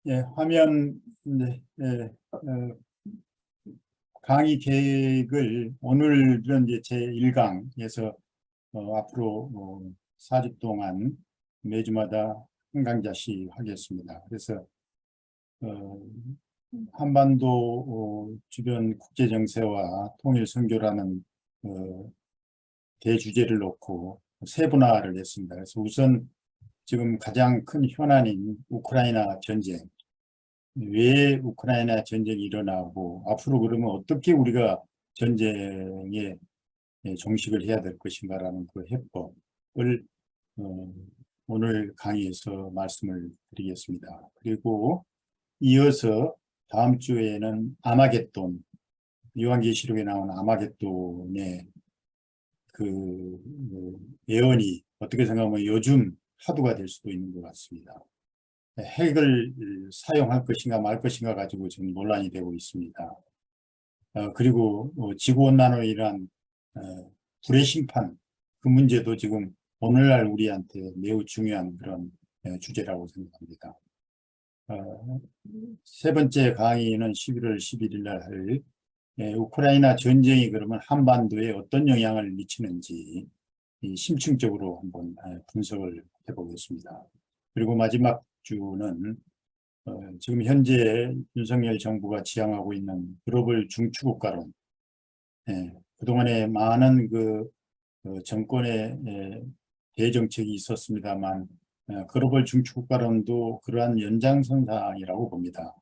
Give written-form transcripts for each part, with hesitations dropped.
예, 화면, 네, 강의 계획을 오늘은 이제 제 1강에서 앞으로 4주 동안 매주마다 한 강좌씩 하겠습니다. 그래서 어, 한반도 주변 국제 정세와 통일 선교라는 대주제를 놓고 세분화를 했습니다. 그래서 우선 지금 가장 큰 현안인 우크라이나 전쟁, 왜 우크라이나 전쟁이 일어나고 앞으로 그러면 어떻게 우리가 전쟁에 종식을 해야 될 것인가라는 그 해법을 어, 오늘 강의에서 말씀을 드리겠습니다. 그리고 이어서 다음 주에는 아마겟돈, 요한계시록에 나오는 아마겟돈의 예언이 어떻게 생각하면 요즘 화두가 될 수도 있는 것 같습니다. 핵을 사용할 것인가 말 것인가 가지고 지금 논란이 되고 있습니다. 그리고 지구온난화로 인한 불의 심판, 그 문제도 지금 오늘날 우리한테 매우 중요한 그런 주제라고 생각합니다. 세 번째 강의는 11월 11일 날 할 우크라이나 전쟁이 그러면 한반도에 어떤 영향을 미치는지 심층적으로 한번 분석을 해보겠습니다. 그리고 마지막 주는 지금 현재 윤석열 정부가 지향하고 있는 글로벌 중추국가론, 그동안에 많은 정권의 대정책이 있었습니다만 글로벌 중추국가론도 그러한 연장선상이라고 봅니다.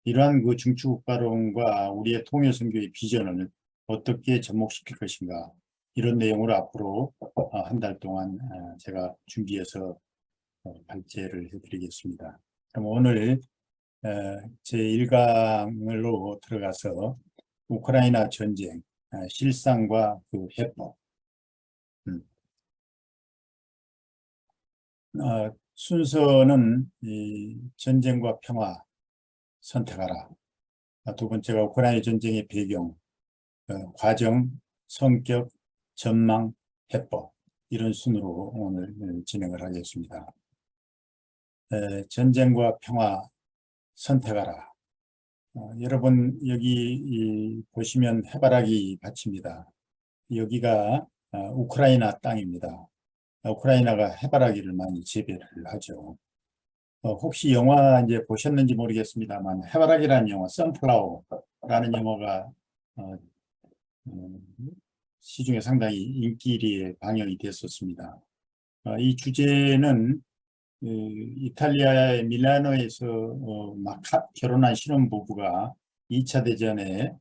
이러한 그 중추국가론과 우리의 통일 선교의 비전을 어떻게 접목시킬 것인가, 이런 내용으로 앞으로 한 달 동안 제가 준비해서 발제를 해드리겠습니다. 그럼 오늘 제 1강으로 들어가서 우크라이나 전쟁 실상과 그 해법, 순서는 이 전쟁과 평화 선택하라. 두 번째가 우크라이나 전쟁의 배경, 과정, 성격, 전망, 해법, 이런 순으로 오늘 진행을 하겠습니다. 전쟁과 평화 선택하라. 여러분 여기 보시면 해바라기 밭입니다. 여기가 우크라이나 땅입니다. 우크라이나가 해바라기를 많이 재배를 하죠. 혹시 영화 이제 보셨는지 모르겠습니다만 해바라기라는 영화, 선플라워라는 영화가 시중에 상당히 인기리에 방영이 됐었습니다. 이 주제는 이탈리아의 밀라노에서 막 결혼한 신혼부부가 2차 대전에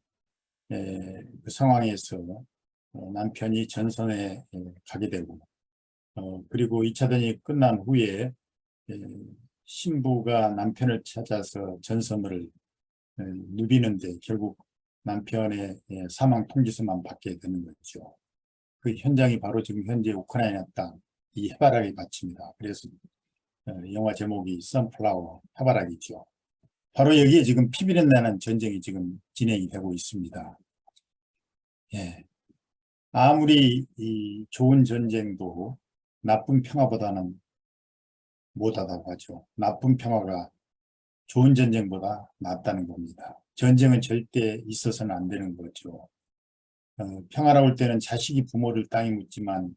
그 상황에서 남편이 전선에 가게 되고 그리고 2차 대전이 끝난 후에 신부가 남편을 찾아서 전선을 누비는데 결국 남편의 사망 통지서만 받게 되는 거죠. 그 현장이 바로 지금 현재 우크라이나 땅, 이 해바라기 밭입니다. 그래서 영화 제목이 선플라워, 해바라기죠. 바로 여기에 지금 피비린 나는 전쟁이 지금 진행이 되고 있습니다. 예. 아무리 이 좋은 전쟁도 나쁜 평화보다는 못하다고 하죠. 나쁜 평화가 좋은 전쟁보다 낫다는 겁니다. 전쟁은 절대 있어서는 안 되는 거죠. 평화로울 때는 자식이 부모를 땅에 묻지만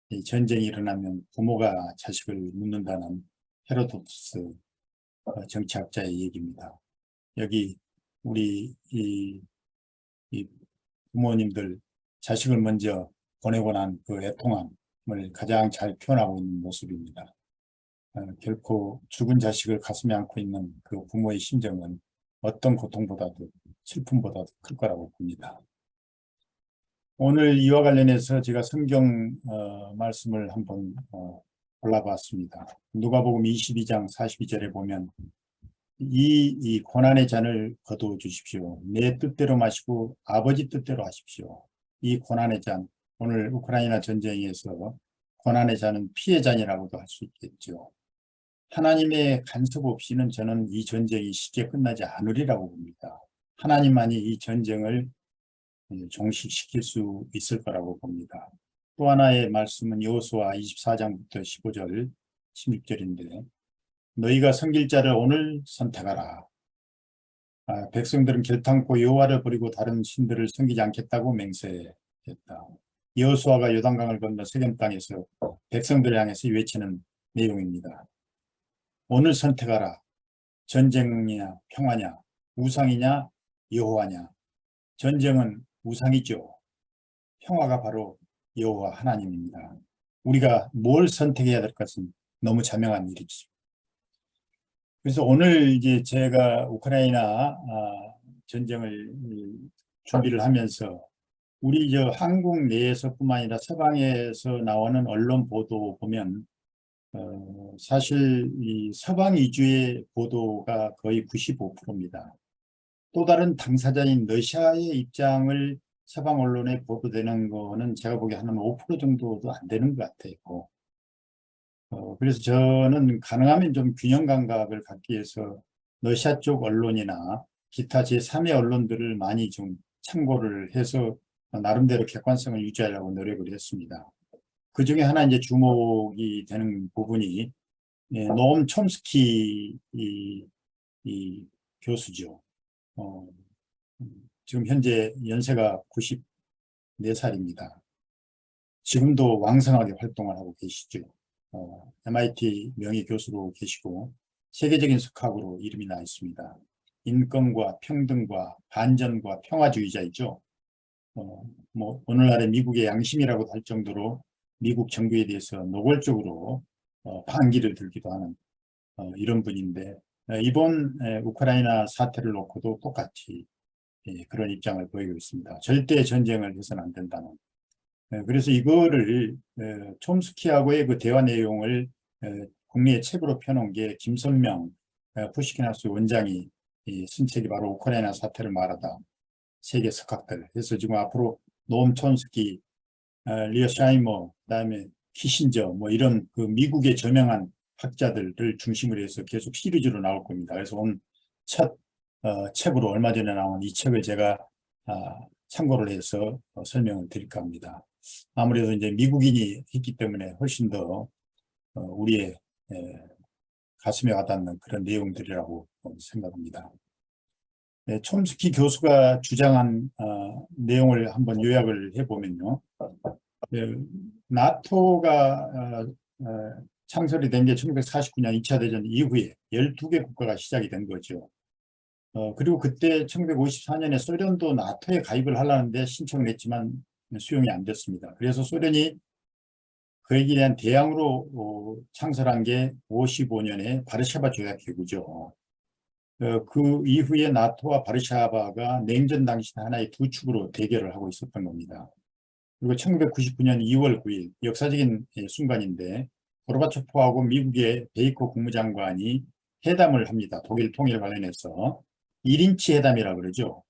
이 전쟁이 일어나면 부모가 자식을 묻는다는 헤로도투스 정치학자의 얘기입니다. 여기 우리 이 부모님들 자식을 먼저 보내고 난 그 애통함을 가장 잘 표현하고 있는 모습입니다. 결코 죽은 자식을 가슴에 안고 있는 그 부모의 심정은 어떤 고통보다도 슬픔보다도 클 거라고 봅니다. 오늘 이와 관련해서 제가 성경 말씀을 한번 골라봤습니다. 누가복음 22장 42절에 보면 이 고난의 잔을 거두어 주십시오. 내 뜻대로 마시고 아버지 뜻대로 하십시오. 이 고난의 잔, 오늘 우크라이나 전쟁에서 고난의 잔은 피해 잔이라고도 할 수 있겠죠. 하나님의 간섭 없이는 저는 이 전쟁이 쉽게 끝나지 않으리라고 봅니다. 하나님만이 이 전쟁을 종식시킬 수 있을 거라고 봅니다. 또 하나의 말씀은 여호수아 24장부터 15절, 16절인데 너희가 섬길 자를 오늘 선택하라. 백성들은 결탄코 여호와를 버리고 다른 신들을 섬기지 않겠다고 맹세했다. 여호수아가 요단강을 건너 세겜 땅에서 백성들을 향해서 외치는 내용입니다. 오늘 선택하라. 전쟁이냐 평화냐 우상이냐 여호와냐. 전쟁은 우상이죠. 평화가 바로 여호와 하나님입니다. 우리가 뭘 선택해야 될 것은 너무 자명한 일이죠. 그래서 오늘 이제 제가 우크라이나 전쟁을 준비를 하면서 우리 한국 내에서뿐만 아니라 서방에서 나오는 언론 보도 보면 사실 이 서방 위주의 보도가 거의 95%입니다. 또 다른 당사자인 러시아의 입장을 서방 언론에 보도되는 거는 제가 보기에 한 5% 정도도 안 되는 것 같아요. 그래서 저는 가능하면 좀 균형 감각을 갖기 위해서 러시아 쪽 언론이나 기타 제3의 언론들을 많이 좀 참고를 해서 나름대로 객관성을 유지하려고 노력을 했습니다. 그 중에 하나 이제 주목이 되는 부분이 노엄 촘스키 이 교수죠. 지금 현재 연세가 94살입니다. 지금도 왕성하게 활동을 하고 계시죠. MIT 명예 교수로 계시고 세계적인 석학으로 이름이 나 있습니다. 인권과 평등과 반전과 평화주의자이죠. 뭐 오늘날의 미국의 양심이라고 할 정도로 미국 정부에 대해서 노골적으로 반기를 들기도 하는 이런 분인데 이번 우크라이나 사태를 놓고도 똑같이 그런 입장을 보이고 있습니다. 절대 전쟁을 해서는 안 된다는. 그래서 이거를 촘스키하고의 그 대화 내용을 국내에 책으로 펴놓은 게 김선명 푸시킨하우스 원장이 쓴 책이 바로 우크라이나 사태를 말하다 세계 석학들. 그래서 지금 앞으로 노엄 촘스키, 리어 샤이머, 그다음에 키신저 뭐 이런 그 미국의 저명한 학자들을 중심으로 해서 계속 시리즈로 나올 겁니다. 그래서 오늘 첫 책으로 얼마 전에 나온 이 책을 제가 참고를 해서 설명을 드릴까 합니다. 아무래도 이제 미국인이 있기 때문에 훨씬 더 우리의 가슴에 와닿는 그런 내용들이라고 생각합니다. 촘스키 교수가 주장한 내용을 한번 요약을 해보면요. 나토가 창설이 된 게 1949년 2차 대전 이후에 12개 국가가 시작이 된 거죠. 그리고 그때 1954년에 소련도 나토에 가입을 하려는데 신청을 했지만 수용이 안 됐습니다. 그래서 소련이 그에 대한 대항으로 창설한 게 55년에 바르샤바 조약기구죠. 그 이후에 나토와 바르샤바가 냉전 당시 하나의 두 축으로 대결을 하고 있었던 겁니다. 그리고 1999년 2월 9일 역사적인 순간인데 고르바초프하고 미국의 베이커 국무장관이 회담을 합니다. 독일 통일 관련해서 1인치 회담이라고 그러죠.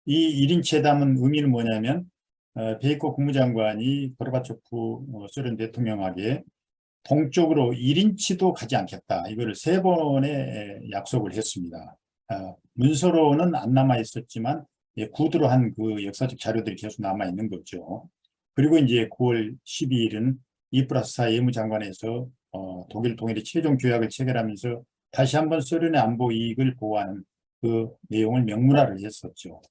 이 1인치 회담은 의미는 뭐냐면 베이커 국무장관이 고르바초프 소련 대통령에게 동쪽으로 1인치도 가지 않겠다. 이거를 3번의 약속을 했습니다. 문서로는 안 남아 있었지만 구두로 한 그 역사적 자료들이 계속 남아 있는 거죠. 그리고 이제 9월 12일은 이프라스사 예무장관에서 독일 통일의 최종 조약을 체결하면서 다시 한번 소련의 안보 이익을 보호하는 그 내용을 명문화를 했었죠.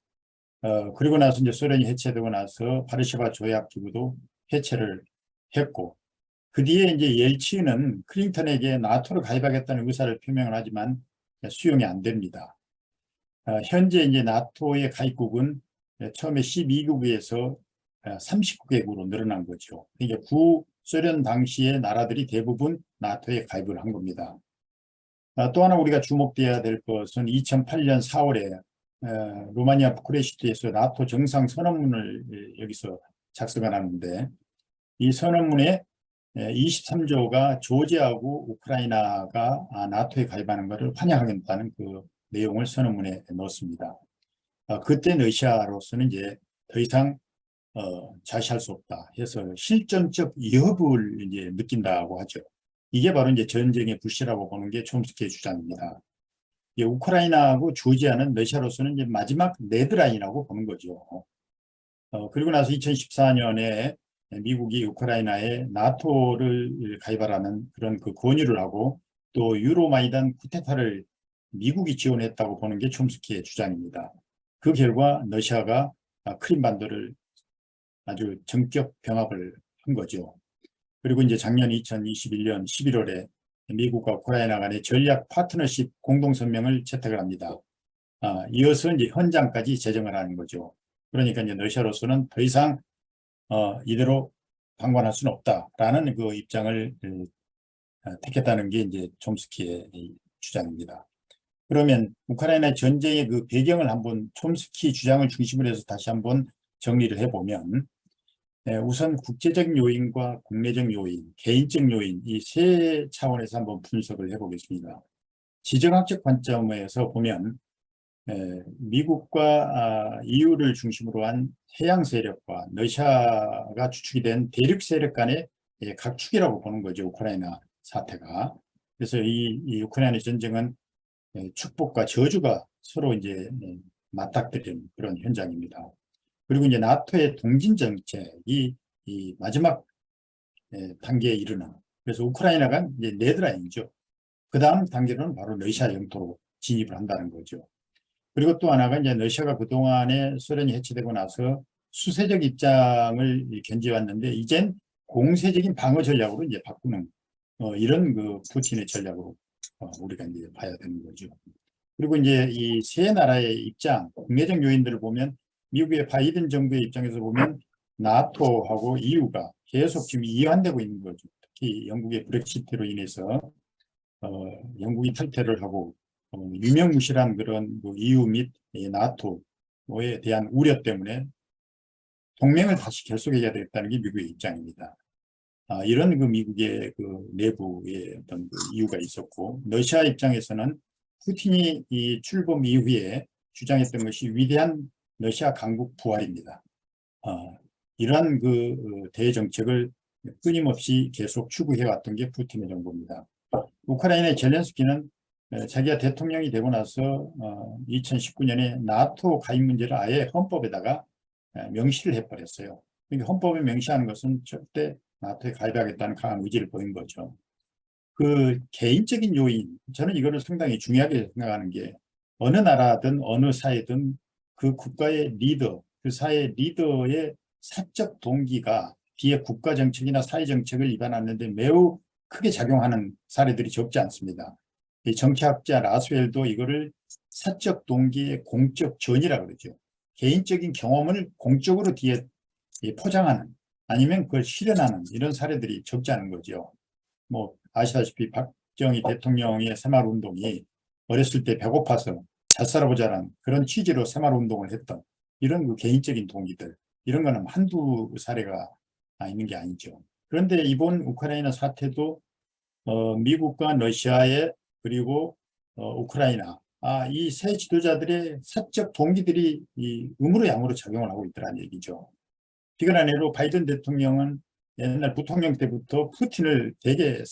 그리고 나서 이제 소련이 해체되고 나서 바르샤바 조약 기구도 해체를 했고, 그 뒤에 이제 옐친은 클린턴에게 나토를 가입하겠다는 의사를 표명을 하지만 수용이 안 됩니다. 현재 이제 나토의 가입국은 처음에 12개국에서 39개국으로 늘어난 거죠. 그러니까 구소련 당시의 나라들이 대부분 나토에 가입을 한 겁니다. 또 하나 우리가 주목돼야 될 것은 2008년 4월에 루마니아 부쿠레슈트에서 나토 정상 선언문을 여기서 작성을 하는데 이 선언문에 23조가 조지아하고 우크라이나가 나토에 가입하는 것을 환영하겠다는 그 내용을 선언문에 넣었습니다. 그때 러시아로서는 이제 더 이상 자시할 수 없다 해서 실전적 위협을 이제 느낀다고 하죠. 이게 바로 이제 전쟁의 불씨라고 보는 게 촘스키의 주장입니다. 우크라이나하고 조지아는 러시아로서는 이제 마지막 레드라인이라고 보는 거죠. 그리고 나서 2014년에 미국이 우크라이나에 나토를 가입하라는 그런 그 권유를 하고 또 유로마이단 쿠데타를 미국이 지원했다고 보는 게 촘스키의 주장입니다. 그 결과 러시아가 크림반도를 아주 전격 병합을 한 거죠. 그리고 이제 작년 2021년 11월에 미국과 우크라이나 간의 전략 파트너십 공동성명을 채택을 합니다. 이어서 이제 현장까지 제정을 하는 거죠. 그러니까 이제 러시아로서는 더 이상 이대로 방관할 수는 없다라는 그 입장을 택했다는 게 이제 촘스키의 주장입니다. 그러면 우크라이나 전쟁의 그 배경을 한번 촘스키 주장을 중심으로 해서 다시 한번 정리를 해보면, 우선 국제적 요인과 국내적 요인, 개인적 요인 이 세 차원에서 한번 분석을 해보겠습니다. 지정학적 관점에서 보면 미국과 EU를 중심으로 한 해양 세력과 러시아가 주축이 된 대륙 세력 간의 각축이라고 보는 거죠. 우크라이나 사태가. 그래서 이 우크라이나 전쟁은 축복과 저주가 서로 이제 맞닥뜨리는 그런 현장입니다. 그리고 이제 나토의 동진 정책이 이 마지막 단계에 이르는, 그래서 우크라이나가 이제 네드라인이죠. 그 다음 단계로는 바로 러시아 영토로 진입을 한다는 거죠. 그리고 또 하나가 이제 러시아가 그동안에 소련이 해체되고 나서 수세적 입장을 견지해왔는데 이젠 공세적인 방어 전략으로 이제 바꾸는 이런 그 푸틴의 전략으로 우리가 이제 봐야 되는 거죠. 그리고 이제 이 세 나라의 입장, 국내적 요인들을 보면 미국의 바이든 정부의 입장에서 보면 나토하고 EU가 계속 지금 이완되고 있는 거죠. 특히 영국의 브렉시트로 인해서 영국이 탈퇴를 하고 유명무실한 그런 그 EU 및 나토에 대한 우려 때문에 동맹을 다시 결속해야 되겠다는 게 미국의 입장입니다. 이런 그 미국의 그 내부의 어떤 그 이유가 있었고, 러시아 입장에서는 푸틴이 이 출범 이후에 주장했던 것이 위대한 러시아 강국 부활입니다. 이러한 그 대정책을 끊임없이 계속 추구해왔던 게 푸틴의 정부입니다. 우크라이나의 젤렌스키는 자기가 대통령이 되고 나서 2019년에 나토 가입 문제를 아예 헌법에다가 명시를 해버렸어요. 그러니까 헌법에 명시하는 것은 절대 나토에 가입하겠다는 강한 의지를 보인 거죠. 그 개인적인 요인, 저는 이거를 상당히 중요하게 생각하는 게 어느 나라든 어느 사회든 그 국가의 리더, 그 사회 리더의 사적 동기가 뒤에 국가 정책이나 사회 정책을 위반하는데 매우 크게 작용하는 사례들이 적지 않습니다. 이 정치학자 라스웰도 이거를 사적 동기의 공적 전이라고 그러죠. 개인적인 경험을 공적으로 뒤에 포장하는, 아니면 그걸 실현하는 이런 사례들이 적지 않은 거죠. 뭐 아시다시피 박정희 대통령의 새마을운동이 어렸을 때 배고파서 잘 살아보자는 그런 취지로 새마을운동을 했던 이런 그 개인적인 동기들, 이런 거는 한두 사례가 있는 게 아니죠. 그런데 이번 우크라이나 사태도 미국과 러시아의 그리고 우크라이나 이 세 지도자들의 사적 동기들이 이 음으로 양으로 작용을 하고 있더라는 얘기죠. 비근한 예로 바이든 대통령은 옛날 부통령 때부터 푸틴을 되게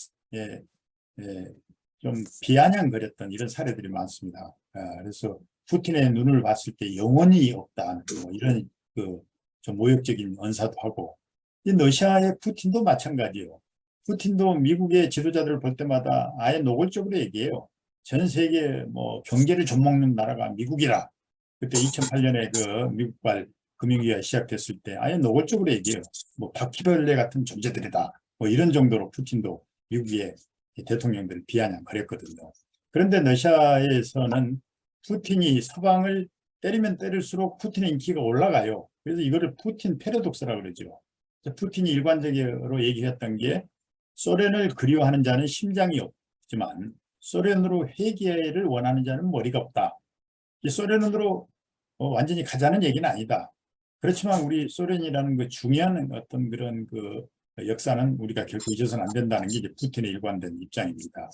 좀 비아냥거렸던 이런 사례들이 많습니다. 그래서 푸틴의 눈을 봤을 때 영혼이 없다, 뭐 이런 그 좀 모욕적인 언사도 하고, 이 러시아의 푸틴도 마찬가지예요. 푸틴도 미국의 지도자들을 볼 때마다 아예 노골적으로 얘기해요. 전 세계 뭐 경제를 좀먹는 나라가 미국이라. 그때 2008년에 그 미국발 금융위기가 시작됐을 때 아예 노골적으로 얘기해요. 뭐 바퀴벌레 같은 존재들이다. 뭐 이런 정도로 푸틴도 미국의 대통령들을 비아냥거렸거든요. 그런데 러시아에서는 푸틴이 서방을 때리면 때릴수록 푸틴의 인기가 올라가요. 그래서 이거를 푸틴 패러독스라고 그러죠. 푸틴이 일관적으로 얘기했던 게 소련을 그리워하는 자는 심장이 없지만 소련으로 회귀를 원하는 자는 머리가 없다. 이 소련으로 완전히 가자는 얘기는 아니다. 그렇지만 우리 소련이라는 그 중요한 어떤 그런 그 역사는 우리가 결코 잊어서는 안 된다는 게 이제 푸틴의 일관된 입장입니다.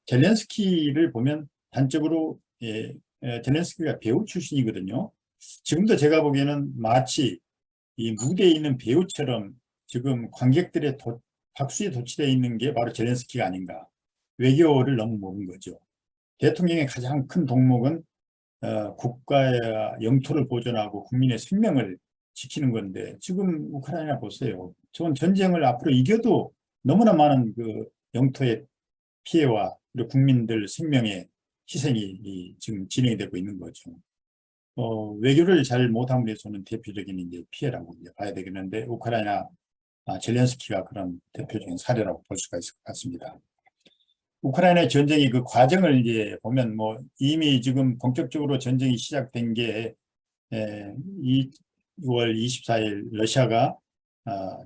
젤렌스키를 보면 단적으로 젤렌스키가 배우 출신이거든요. 지금도 제가 보기에는 마치 이 무대에 있는 배우처럼 지금 관객들의 박수에 도취되어 있는 게 바로 젤렌스키가 아닌가. 외교를 너무 모르는 거죠. 대통령의 가장 큰 덕목은 국가의 영토를 보존하고 국민의 생명을 지키는 건데, 지금 우크라이나 보세요. 저건 전쟁을 앞으로 이겨도 너무나 많은 그 영토의 피해와 그리고 국민들 생명의 희생이 지금 진행이 되고 있는 거죠. 외교를 잘 못함으로 해서는 대표적인 이제 피해라고 이제 봐야 되겠는데, 우크라이나 젤렌스키가 그런 대표적인 사례라고 볼 수가 있을 것 같습니다. 우크라이나 전쟁이 그 과정을 이제 보면 뭐 이미 지금 본격적으로 전쟁이 시작된 게 2월 24일 러시아가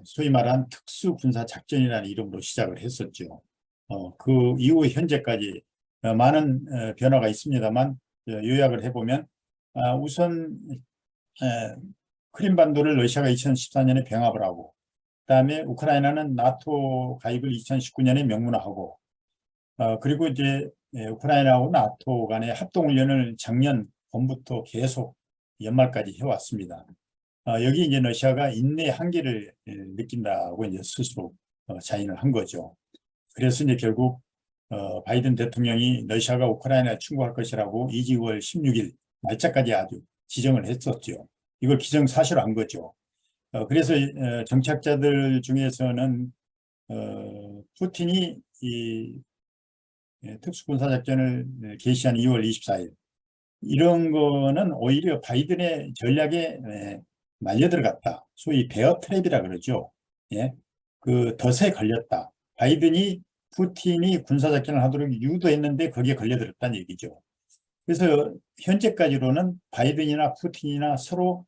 소위 말한 특수군사작전이라는 이름으로 시작을 했었죠. 그 이후 현재까지 많은 변화가 있습니다만 요약을 해보면 우선 크림반도를 러시아가 2014년에 병합을 하고, 그다음에 우크라이나는 나토 가입을 2019년에 명문화하고, 그리고 이제 우크라이나하고 나토 간의 합동훈련을 작년 봄부터 계속 연말까지 해왔습니다. 여기 이제 러시아가 인내의 한계를 느낀다고 이제 스스로 자인을 한 거죠. 그래서 이제 결국 바이든 대통령이 러시아가 우크라이나에 침공할 것이라고 2월 16일 날짜까지 아주 지정을 했었죠. 이걸 기정사실화한 거죠. 그래서 정치학자들 중에서는 푸틴이 이 특수군사작전을 개시한 2월 24일 이런 거는 오히려 바이든의 전략에 말려 들어갔다. 소위 베어 트랩이라 그러죠. 예, 그 덫에 걸렸다. 바이든이 푸틴이 군사작전을 하도록 유도했는데 거기에 걸려들었다는 얘기죠. 그래서 현재까지로는 바이든이나 푸틴이나 서로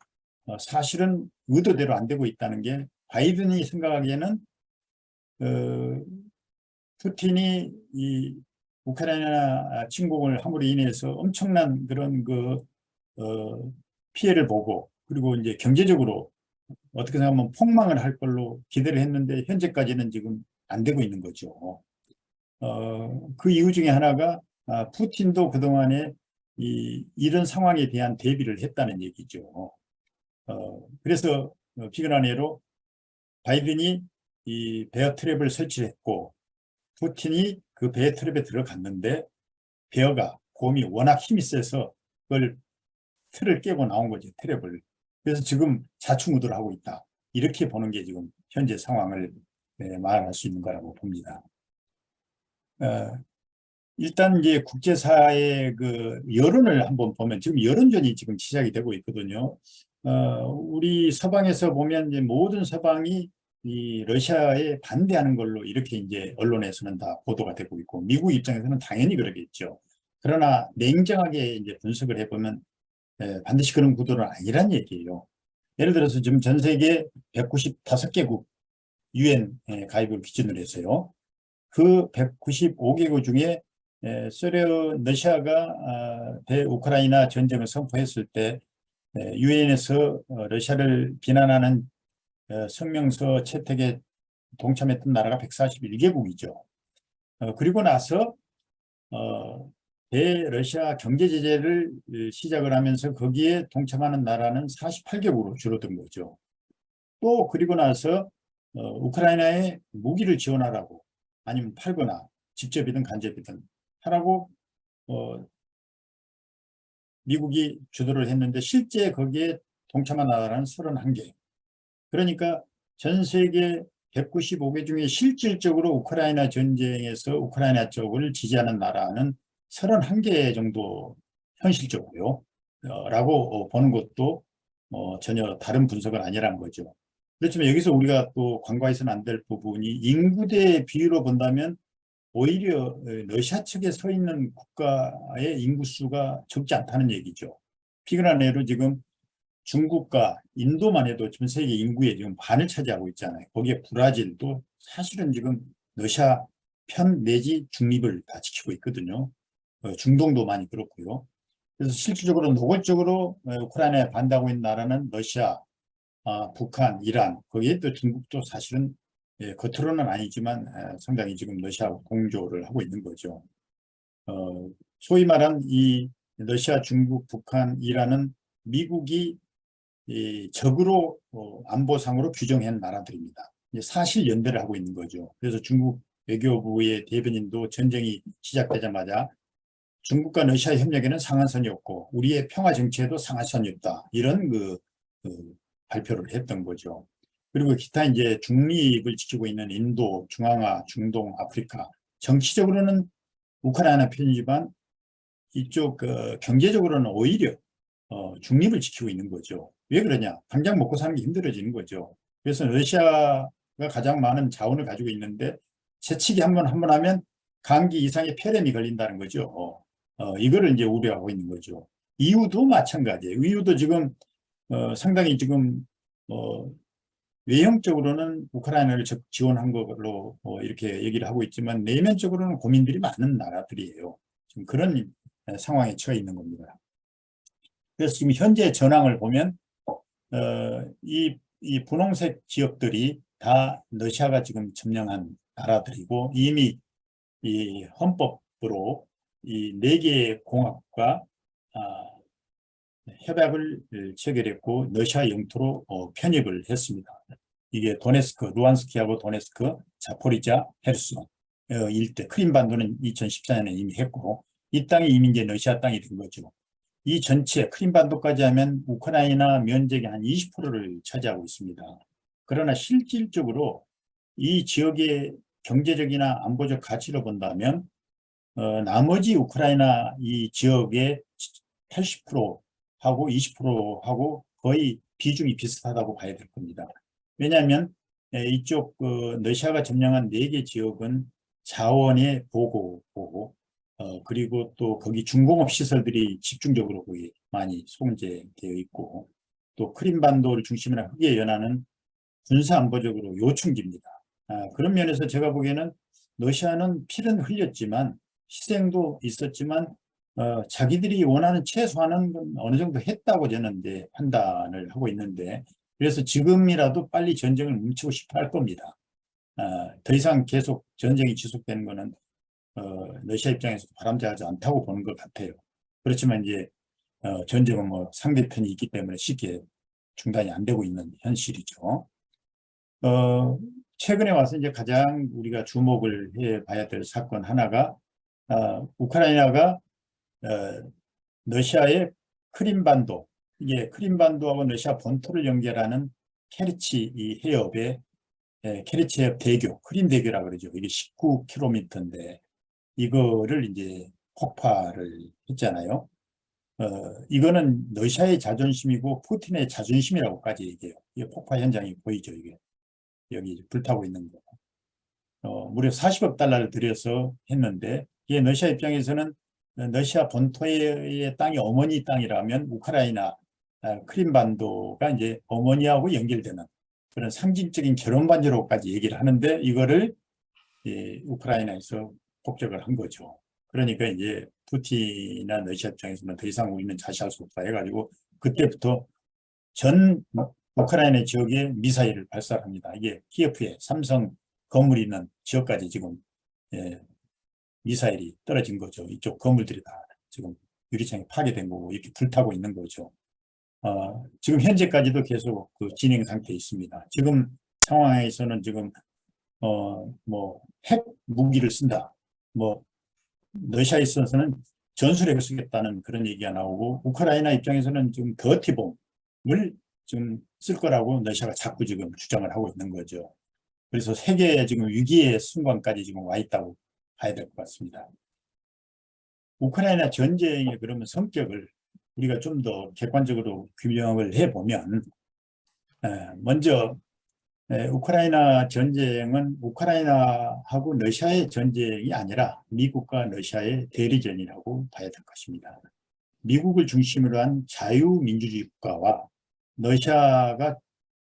사실은 의도대로 안 되고 있다는 게, 바이든이 생각하기에는 푸틴이 이 우크라이나 침공을 함으로 인해서 엄청난 그런 피해를 보고, 그리고 이제 경제적으로 어떻게 생각하면 폭망을 할 걸로 기대를 했는데 현재까지는 지금 안 되고 있는 거죠. 그 이유 중에 하나가 푸틴도 그동안에 이런 상황에 대한 대비를 했다는 얘기죠. 그래서 비근한 예로 바이든이 이 베어 트랩을 설치했고, 푸틴이 그 베어 트랩에 들어갔는데 베어가 곰이 워낙 힘이 세서 그걸 틀을 깨고 나온 거죠, 트랩을. 그래서 지금 좌충우돌을 하고 있다. 이렇게 보는 게 지금 현재 상황을 말할 수 있는 거라고 봅니다. 일단 이제 국제사회의 그 여론을 한번 보면 지금 여론전이 지금 시작이 되고 있거든요. 우리 서방에서 보면 이제 모든 서방이 이 러시아에 반대하는 걸로 이렇게 이제 언론에서는 다 보도가 되고 있고, 미국 입장에서는 당연히 그러겠죠. 그러나 냉정하게 이제 분석을 해보면 반드시 그런 구도는 아니란 얘기예요. 예를 들어서 지금 전 세계 195개국 유엔 가입을 기준으로 해서요. 그 195개국 중에 러시아가 대우크라이나 전쟁을 선포했을 때 유엔에서 러시아를 비난하는 성명서 채택에 동참했던 나라가 141개국이죠. 그리고 나서 대러시아 경제 제재를 시작을 하면서 거기에 동참하는 나라는 48개국으로 줄어든 거죠. 또 그리고 나서 우크라이나에 무기를 지원하라고, 아니면 팔거나 직접이든 간접이든 하라고 미국이 주도를 했는데 실제 거기에 동참한 나라는 31개. 그러니까 전 세계 195개 중에 실질적으로 우크라이나 전쟁에서 우크라이나 쪽을 지지하는 나라는 31개 정도 현실적으로요. 라고 보는 것도 전혀 다른 분석은 아니라는 거죠. 그렇지만 여기서 우리가 또 간과해서는 안 될 부분이, 인구 대 비율로 본다면 오히려 러시아 측에 서 있는 국가의 인구수가 적지 않다는 얘기죠. 비근한 예로 지금 중국과 인도만 해도 전 세계 인구의 지금 반을 차지하고 있잖아요. 거기에 브라질도 사실은 지금 러시아 편 내지 중립을 다 지키고 있거든요. 중동도 많이 그렇고요. 그래서 실질적으로 노골적으로 우크라이나에 반대하고 있는 나라는 러시아, 북한, 이란, 거기에 또 중국도 사실은 겉으로는 아니지만 상당히 지금 러시아하고 공조를 하고 있는 거죠. 소위 말한 이 러시아, 중국, 북한, 이란은 미국이 적으로 안보상으로 규정한 나라들입니다. 사실 연대를 하고 있는 거죠. 그래서 중국 외교부의 대변인도 전쟁이 시작되자마자 중국과 러시아 협력에는 상한선이 없고 우리의 평화 정치에도 상한선이 없다, 이런 발표를 했던 거죠. 그리고 기타 이제 중립을 지키고 있는 인도, 중앙아, 중동, 아프리카, 정치적으로는 우크라이나 편이지만 이쪽 경제적으로는 오히려 중립을 지키고 있는 거죠. 왜 그러냐? 당장 먹고 사는 게 힘들어지는 거죠. 그래서 러시아가 가장 많은 자원을 가지고 있는데 채찍이 한 번 하면 감기 이상의 폐렴이 걸린다는 거죠. 이거를 이제 우려하고 있는 거죠. EU도 마찬가지예요. EU도 지금 상당히 지금 외형적으로는 우크라이나를 지원한 걸로 이렇게 얘기를 하고 있지만 내면적으로는 고민들이 많은 나라들이에요. 지금 그런 상황에 처해 있는 겁니다. 그래서 지금 현재 전황을 보면 이 분홍색 지역들이 다 러시아가 지금 점령한 나라들이고 이미 이 헌법으로 이 4개의 공화국과 협약을 체결했고 러시아 영토로 편입을 했습니다. 이게 도네스크, 루안스키하고 도네스크, 자포리자, 헤르손 일대, 크림반도는 2014년에 이미 했고 이 땅이 이미 이제 러시아 땅이 된 거죠. 이 전체 크림반도까지 하면 우크라이나 면적의 한 20%를 차지하고 있습니다. 그러나 실질적으로 이 지역의 경제적이나 안보적 가치로 본다면 나머지 우크라이나 이 지역의 80%하고 20%하고 거의 비중이 비슷하다고 봐야 될 겁니다. 왜냐하면 이쪽 러시아가 점령한 4개 지역은 자원의 보고고 그리고 또 거기 중공업 시설들이 집중적으로 거기 많이 소금제되어 있고 또 크림반도를 중심으로 흑의 연안은 군사안보적으로 요충지입니다. 그런 면에서 제가 보기에는 러시아는 피는 흘렸지만 희생도 있었지만 자기들이 원하는 최소한은 어느 정도 했다고 저는 이제 판단을 하고 있는데 그래서 지금이라도 빨리 전쟁을 멈추고 싶어 할 겁니다. 더 이상 계속 전쟁이 지속되는 것은 러시아 입장에서 바람직하지 않다고 보는 것 같아요. 그렇지만 이제 전쟁은 뭐 상대편이 있기 때문에 쉽게 중단이 안 되고 있는 현실이죠. 최근에 와서 이제 가장 우리가 주목을 해봐야 될 사건 하나가 우크라이나가 러시아의 크림반도, 이게 크림반도하고 러시아 본토를 연결하는 케르치 이 해협의 케르치 해협 대교, 크림대교라고 그러죠. 이게 19km인데 이거를 이제 폭파를 했잖아요. 이거는 러시아의 자존심이고 푸틴의 자존심이라고까지 얘기해요. 이게 폭파 현장이 보이죠. 이게 여기 불타고 있는 거. 무려 40억 달러를 들여서 했는데 이게 러시아 입장에서는 러시아 본토의 땅이 어머니 땅이라면 우크라이나 크림반도가 이제 어머니하고 연결되는 그런 상징적인 결혼 반지로까지 얘기를 하는데 이거를 우크라이나에서 폭격을 한 거죠. 그러니까 이제 푸틴이나 러시아 입장에서는 더 이상 우리는 자시할 수 없다 해가지고 그때부터 전 우크라이나 지역에 미사일을 발사합니다. 이게 키예프에 삼성 건물이 있는 지역까지 지금 미사일이 떨어진 거죠. 이쪽 건물들이 다 지금 유리창이 파괴된 거고 이렇게 불타고 있는 거죠. 지금 현재까지도 계속 그 진행 상태에 있습니다. 지금 상황에서는 지금 뭐 핵 무기를 쓴다. 뭐 러시아에 있어서는 전술핵을 쓰겠다는 그런 얘기가 나오고 우크라이나 입장에서는 지금 더티bom을 지금 쓸 거라고 러시아가 자꾸 지금 주장을 하고 있는 거죠. 그래서 세계 지금 위기의 순간까지 지금 와 있다고 봐야 될 것 같습니다. 우크라이나 전쟁의 그러면 성격을 우리가 좀 더 객관적으로 규명을 해보면 먼저 우크라이나 전쟁은 우크라이나하고 러시아의 전쟁이 아니라 미국과 러시아의 대리전이라고 봐야 될 것입니다. 미국을 중심으로 한 자유민주주의 국가와 러시아가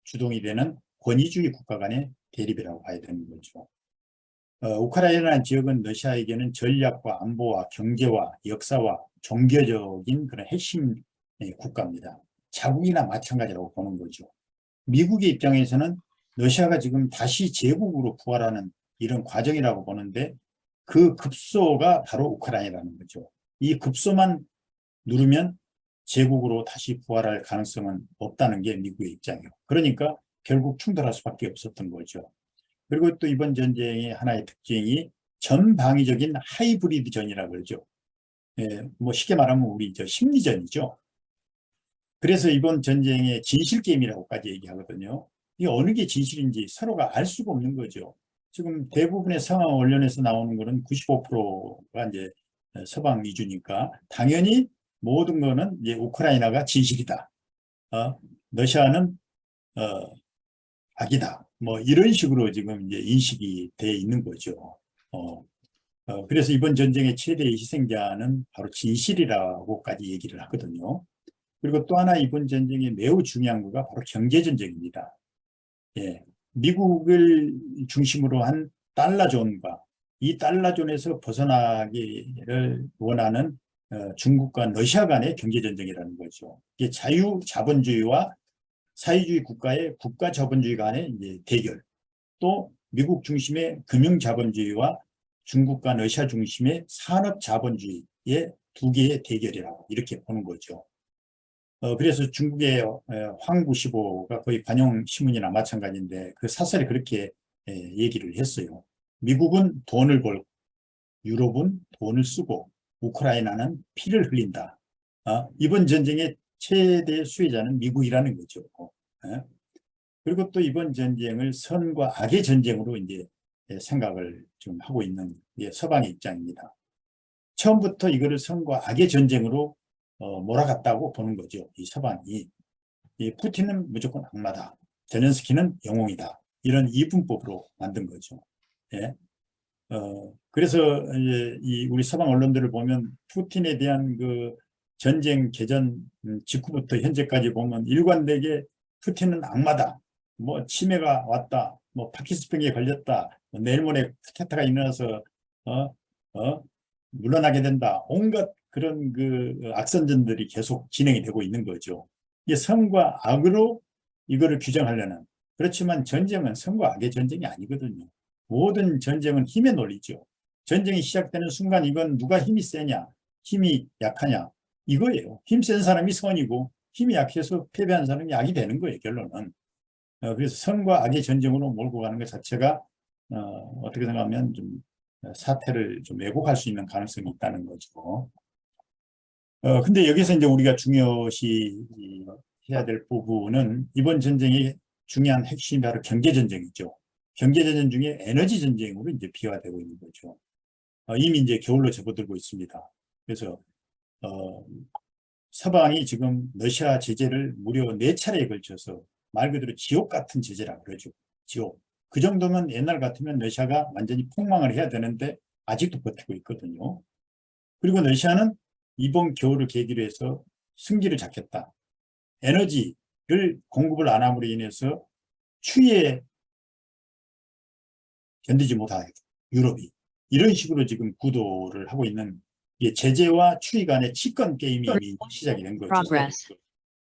주동이 되는 권위주의 국가 간의 대립이라고 봐야 되는 거죠. 우크라이나 지역은 러시아에게는 전략과 안보와 경제와 역사와 종교적인 그런 핵심 국가입니다. 자국이나 마찬가지라고 보는 거죠. 미국의 입장에서는 러시아가 지금 다시 제국으로 부활하는 이런 과정이라고 보는데 그 급소가 바로 우크라이나라는 거죠. 이 급소만 누르면 제국으로 다시 부활할 가능성은 없다는 게 미국의 입장이에요. 그러니까 결국 충돌할 수밖에 없었던 거죠. 그리고 또 이번 전쟁의 하나의 특징이 전방위적인 하이브리드 전이라고 그러죠. 뭐 쉽게 말하면 우리 심리전이죠. 그래서 이번 전쟁의 진실 게임이라고까지 얘기하거든요. 이게 어느 게 진실인지 서로가 알 수가 없는 거죠. 지금 대부분의 상황 언론에서 나오는 거는 95%가 이제 서방 위주니까 당연히 모든 거는 이제 우크라이나가 진실이다. 러시아는 악이다. 뭐 이런 식으로 지금 이제 인식이 돼 있는 거죠. 그래서 이번 전쟁의 최대 희생자는 바로 진실이라고까지 얘기를 하거든요. 그리고 또 하나 이번 전쟁의 매우 중요한 거가 바로 경제전쟁입니다. 예, 미국을 중심으로 한 달러존과 이 달러존에서 벗어나기를 원하는 중국과 러시아 간의 경제전쟁이라는 거죠. 이게 자유자본주의와 사회주의 국가의 국가자본주의 간의 이제 대결, 또 미국 중심의 금융자본주의와 중국과 러시아 중심의 산업자본주의의 두 개의 대결이라고 이렇게 보는 거죠. 그래서 중국의 황구시보가 거의 관용신문이나 마찬가지인데 그 사설에 그렇게 얘기를 했어요. 미국은 돈을 벌고 유럽은 돈을 쓰고 우크라이나는 피를 흘린다. 이번 전쟁의 최대 수혜자는 미국이라는 거죠. 그리고 또 이번 전쟁을 선과 악의 전쟁으로 이제 생각을 좀 하고 있는 서방의 입장입니다. 처음부터 이거를 선과 악의 전쟁으로 몰아갔다고 보는 거죠. 이 서방이. 이 푸틴은 무조건 악마다. 젤렌스키는 영웅이다. 이런 이분법으로 만든 거죠. 예. 그래서 이제 우리 서방 언론들을 보면 푸틴에 대한 그 전쟁 개전 직후부터 현재까지 보면 일관되게 푸틴은 악마다. 뭐 치매가 왔다. 뭐 파킨슨병에 걸렸다. 뭐 내일 모레 쿠데타가 일어나서 물러나게 된다. 온갖 그런 그 악선전들이 계속 진행이 되고 있는 거죠. 이게 선과 악으로 이거를 규정하려는. 그렇지만 전쟁은 선과 악의 전쟁이 아니거든요. 모든 전쟁은 힘의 논리죠. 전쟁이 시작되는 순간 이건 누가 힘이 세냐, 힘이 약하냐 이거예요. 힘 센 사람이 선이고 힘이 약해서 패배한 사람이 악이 되는 거예요. 결론은. 그래서 선과 악의 전쟁으로 몰고 가는 것 자체가 어떻게 생각하면 좀 사태를 좀 왜곡할 수 있는 가능성이 있다는 거죠. 근데 여기서 이제 우리가 중요시 해야 될 부분은 이번 전쟁의 중요한 핵심이 바로 경제전쟁이죠. 경제전쟁 중에 에너지전쟁으로 이제 비화되고 있는 거죠. 이미 이제 겨울로 접어들고 있습니다. 그래서, 서방이 지금 러시아 제재를 무려 4차례에 걸쳐서 말 그대로 지옥 같은 제재라고 그러죠. 지옥. 그 정도면 옛날 같으면 러시아가 완전히 폭망을 해야 되는데 아직도 버티고 있거든요. 그리고 러시아는 이번 겨울을 계기로 해서 승기를 잡겠다. 에너지를 공급을 안 함으로 인해서 추위에 견디지 못하게 유럽이 이런 식으로 지금 구도를 하고 있는 제재와 추위 간의 치권 게임이 이미 시작이 된 거죠.